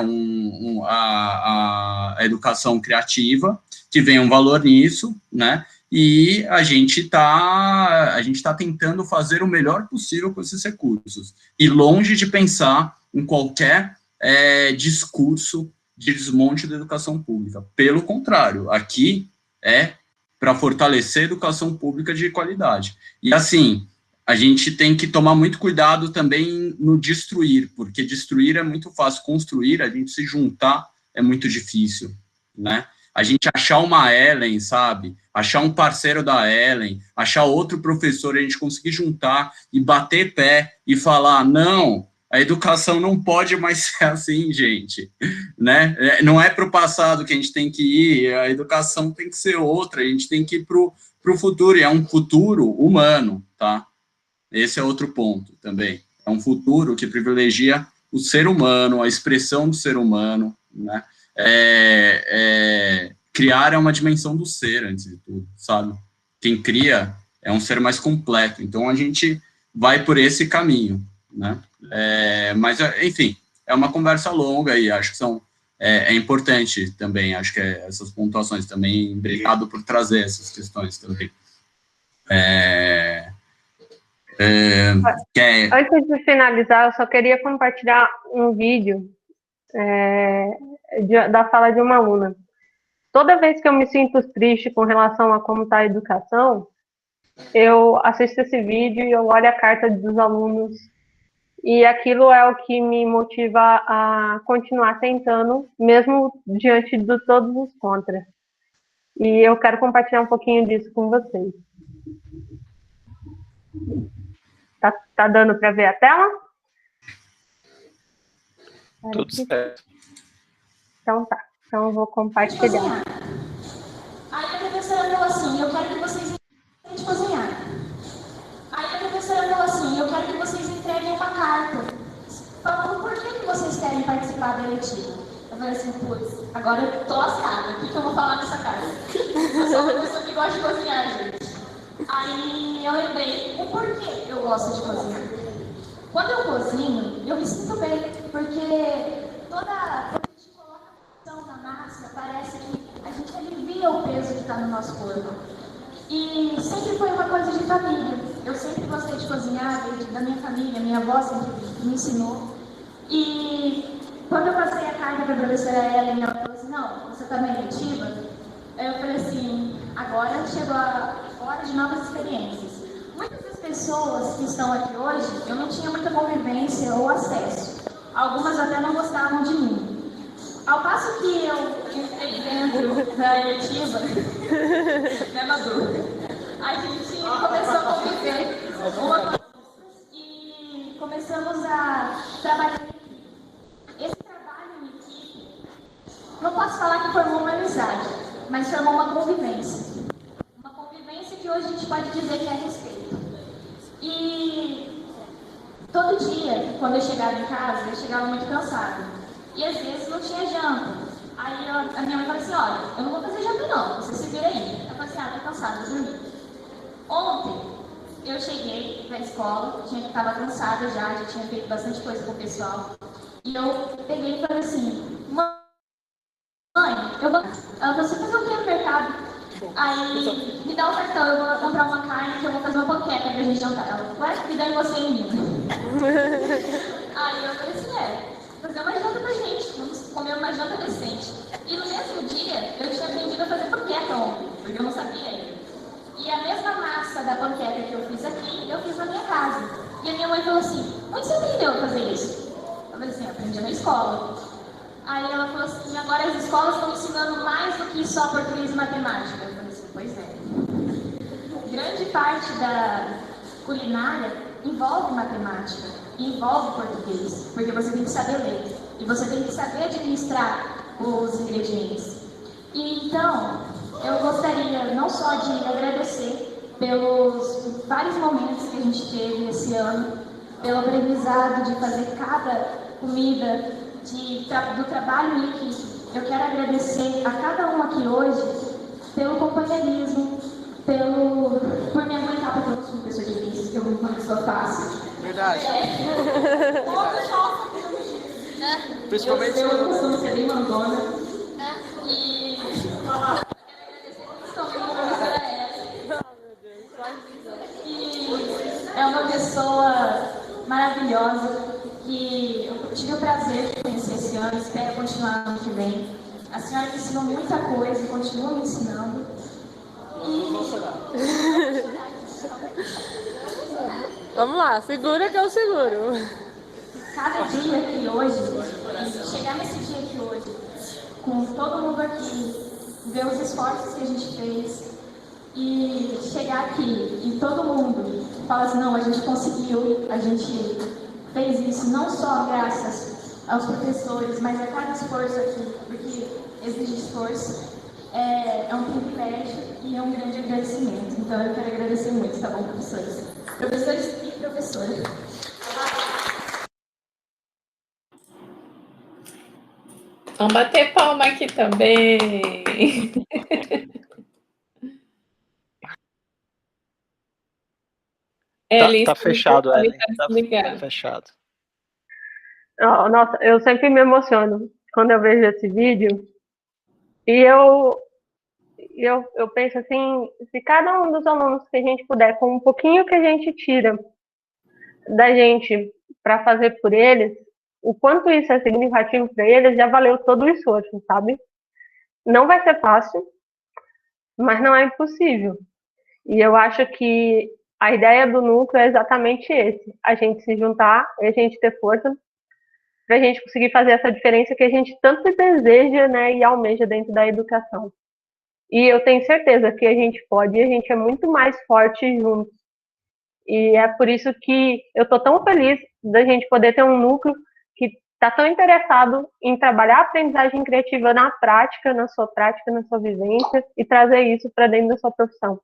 a educação criativa, que vem um valor nisso, né, e a gente tá tentando fazer o melhor possível com esses recursos, e longe de pensar em qualquer discurso de desmonte da educação pública. Pelo contrário, aqui é para fortalecer a educação pública de qualidade. E, assim, a gente tem que tomar muito cuidado também no destruir, porque destruir é muito fácil, construir, a gente se juntar é muito difícil, né? A gente achar uma Ellen, sabe? Achar um parceiro da Ellen, achar outro professor, a gente conseguir juntar e bater pé e falar, não, a educação não pode mais ser assim, gente, né? Não é para o passado que a gente tem que ir, a educação tem que ser outra, a gente tem que ir para o futuro, e é um futuro humano, tá? Esse é outro ponto também. É um futuro que privilegia o ser humano, a expressão do ser humano, né? Criar é uma dimensão do ser, antes de tudo, sabe? Quem cria é um ser mais completo. Então, a gente vai por esse caminho, né? Mas, enfim, é uma conversa longa e acho que é importante também, acho que essas pontuações também, obrigado por trazer essas questões também. Antes de finalizar, eu só queria compartilhar um vídeo da fala de uma aluna. Toda vez que eu me sinto triste com relação a como está a educação, eu assisto esse vídeo e eu olho a carta dos alunos, e aquilo é o que me motiva a continuar tentando, mesmo diante de todos os contras. E eu quero compartilhar um pouquinho disso com vocês. Tá dando para ver a tela? Tudo certo. Então tá. Então eu vou compartilhar. Aí a professora falou assim, eu quero que vocês entreguem de cozinhar. Aí a professora falou assim, eu quero que vocês entreguem uma carta falando por que vocês querem participar da eletiva. Eu falei assim, putz, agora eu tô lascada, o que eu vou falar nessa carta? Eu sou uma pessoa que gosta de cozinhar, gente. Aí eu lembrei o porquê eu gosto de cozinhar. Quando eu cozinho, eu me sinto bem, porque quando a gente coloca a pressão na massa, parece que a gente alivia o peso que está no nosso corpo. E sempre foi uma coisa de família. Eu sempre gostei de cozinhar, da minha família, minha avó sempre me ensinou. E quando eu passei a carta para a professora Ellen, ela falou assim, não, você está na eletiva? Eu falei assim, agora chegou a hora de novas experiências. Muitas das pessoas que estão aqui hoje, eu não tinha muita convivência ou acesso. Algumas até não gostavam de mim. Ao passo que eu entrei dentro da eletiva, né, Madu? A gente começou a conviver uma com a outra e começamos a trabalhar em equipe. Esse trabalho em equipe, não posso falar que formou uma amizade, mas formou uma convivência. Uma convivência que hoje a gente pode dizer que é respeito. E todo dia, quando eu chegava em casa, eu chegava muito cansada. E às vezes não tinha janta. Aí a minha mãe falou assim, olha, eu não vou fazer janta não, você se vira aí. Eu falei assim, tô cansada, vou dormir. Ontem, eu cheguei pra escola, estava cansada já tinha feito bastante coisa com o pessoal. E eu peguei e falei assim, mãe, eu vou... Ela falou assim, fazer o que no mercado? Aí, me dá um cartão, eu vou comprar uma carne que eu vou fazer uma panqueca pra gente jantar. Ela falou, ué, me dá em você e em mim. Aí eu falei assim, fazer uma janta pra gente, vamos comer uma janta decente. E no mesmo dia, eu tinha aprendido a fazer panqueca ontem, porque eu não sabia ainda. E a mesma massa da panqueca que eu fiz aqui, eu fiz na minha casa. E a minha mãe falou assim, onde você aprendeu a fazer isso? Eu falei assim, eu aprendi na escola. Aí ela falou assim, agora as escolas estão ensinando mais do que só português e matemática. Eu falei assim, pois é. Grande parte da culinária envolve matemática, envolve português, porque você tem que saber ler. E você tem que saber administrar os ingredientes. E então, eu gostaria não só de agradecer pelos vários momentos que a gente teve esse ano, pelo aprendizado de fazer cada comida, do trabalho em equipe. Eu quero agradecer a cada um aqui hoje pelo companheirismo, por me aguentar, porque eu não sou uma pessoa difícil, eu não sou uma pessoa fácil. Verdade. Principalmente eu costumo ser bem mandona. E é uma pessoa maravilhosa que eu tive o prazer de conhecer esse ano, espero continuar no ano que vem. A senhora me ensinou muita coisa e continua me ensinando. Vamos lá, segura que eu seguro. Cada dia aqui hoje, chegar nesse dia aqui hoje, com todo mundo aqui, ver os esforços que a gente fez e chegar aqui e todo mundo fala assim, não, a gente conseguiu, a gente fez isso não só graças aos professores, mas a cada esforço aqui, porque exige esforço, é um privilégio e é um grande agradecimento. Então eu quero agradecer muito, tá bom, professores? Professores e professoras. Vamos bater palma aqui também. Tá fechado, Ellen. Tá fechado. Nossa, eu sempre me emociono quando eu vejo esse vídeo. E eu penso assim, se cada um dos alunos que a gente puder, com um pouquinho que a gente tira da gente para fazer por eles, o quanto isso é significativo para eles, já valeu todo o esforço, sabe? Não vai ser fácil, mas não é impossível. E eu acho que a ideia do núcleo é exatamente esse: a gente se juntar e a gente ter força para a gente conseguir fazer essa diferença que a gente tanto deseja, né, e almeja dentro da educação. E eu tenho certeza que a gente pode, e a gente é muito mais forte juntos. E é por isso que eu estou tão feliz da gente poder ter um núcleo que está tão interessado em trabalhar a aprendizagem criativa na prática, na sua vivência, e trazer isso para dentro da sua profissão.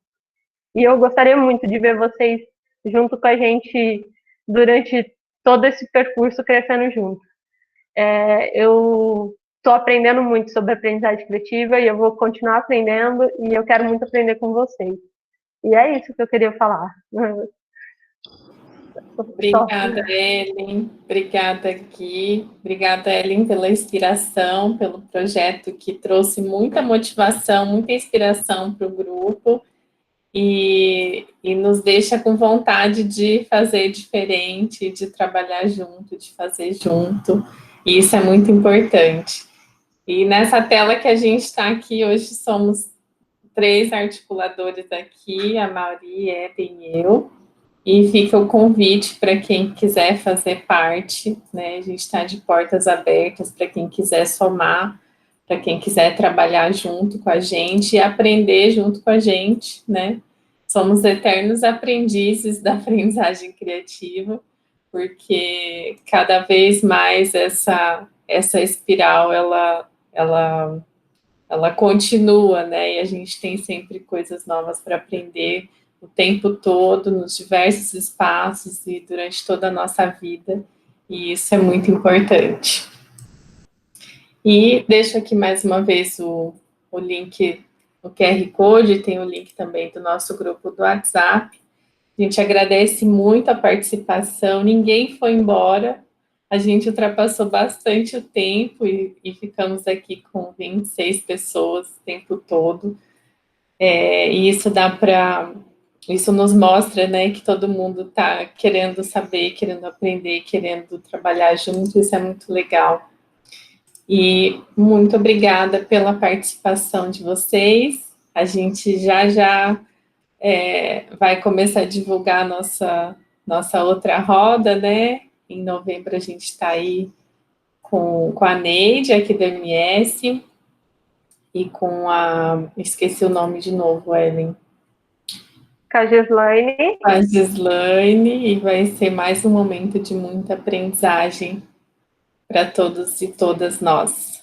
E eu gostaria muito de ver vocês junto com a gente durante todo esse percurso crescendo junto. Eu estou aprendendo muito sobre aprendizagem criativa e eu vou continuar aprendendo e eu quero muito aprender com vocês. E é isso que eu queria falar. Obrigada, Ellen. Obrigada, Gui. Obrigada, Ellen, pela inspiração, pelo projeto que trouxe muita motivação, muita inspiração para o grupo e nos deixa com vontade de fazer diferente, de trabalhar junto, de fazer junto. E isso é muito importante. E nessa tela que a gente está aqui, hoje somos 3 articuladores aqui, a Mauri, Ellen e eu. E fica o convite para quem quiser fazer parte, né? A gente está de portas abertas para quem quiser somar, para quem quiser trabalhar junto com a gente e aprender junto com a gente, né? Somos eternos aprendizes da aprendizagem criativa, porque cada vez mais essa espiral ela continua, né? E a gente tem sempre coisas novas para aprender o tempo todo, nos diversos espaços e durante toda a nossa vida, e isso é muito importante. E deixo aqui mais uma vez o link, o QR Code, tem o link também do nosso grupo do WhatsApp. A gente agradece muito a participação, ninguém foi embora, a gente ultrapassou bastante o tempo e ficamos aqui com 26 pessoas o tempo todo, e isso nos mostra, né, que todo mundo está querendo saber, querendo aprender, querendo trabalhar junto, isso é muito legal. E muito obrigada pela participação de vocês. A gente já vai começar a divulgar a nossa outra roda, né? Em novembro a gente está aí com a Neide, aqui do MS, e com esqueci o nome de novo, Ellen. Com a Gislaine. Com a Gislaine, e vai ser mais um momento de muita aprendizagem para todos e todas nós.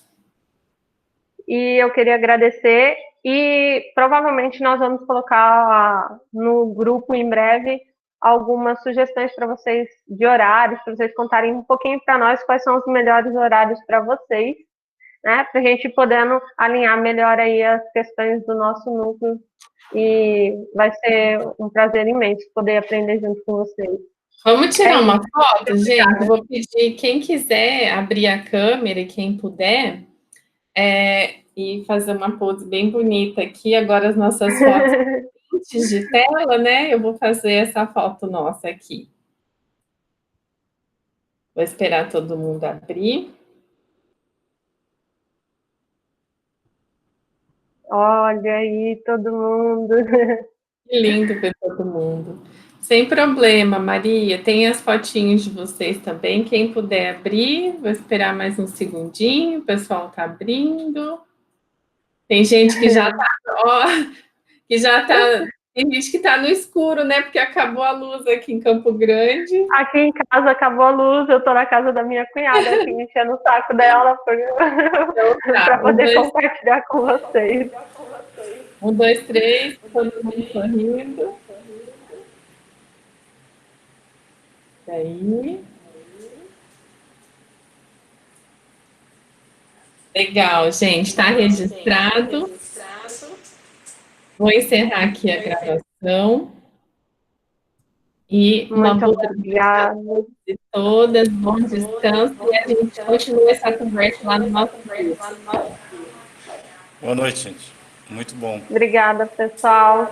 E eu queria agradecer, e provavelmente nós vamos colocar no grupo em breve algumas sugestões para vocês de horários, para vocês contarem um pouquinho para nós quais são os melhores horários para vocês, né, para a gente podendo alinhar melhor aí as questões do nosso núcleo, e vai ser um prazer imenso poder aprender junto com vocês. Vamos tirar uma foto, gente? Vou pedir quem quiser abrir a câmera e quem puder, e fazer uma pose bem bonita aqui. Agora as nossas fotos de tela, né? Eu vou fazer essa foto nossa aqui. Vou esperar todo mundo abrir. Olha aí, todo mundo. Que lindo ver todo mundo. Sem problema, Maria. Tem as fotinhos de vocês também. Quem puder abrir, vou esperar mais um segundinho. O pessoal está abrindo. Tem gente que já está, tem gente que está no escuro, né? Porque acabou a luz aqui em Campo Grande. Aqui em casa acabou a luz, eu estou na casa da minha cunhada aqui, enchendo o saco dela para poder compartilhar com vocês. 1, 2, 3, todo mundo sorrindo. Aí. Legal, gente, está registrado. Vou encerrar aqui a gravação. E uma Muito boa obrigada. noite de todas, bom descanso e a gente continua essa conversa lá no nosso curso. Boa noite, gente. Muito bom. Obrigada, pessoal.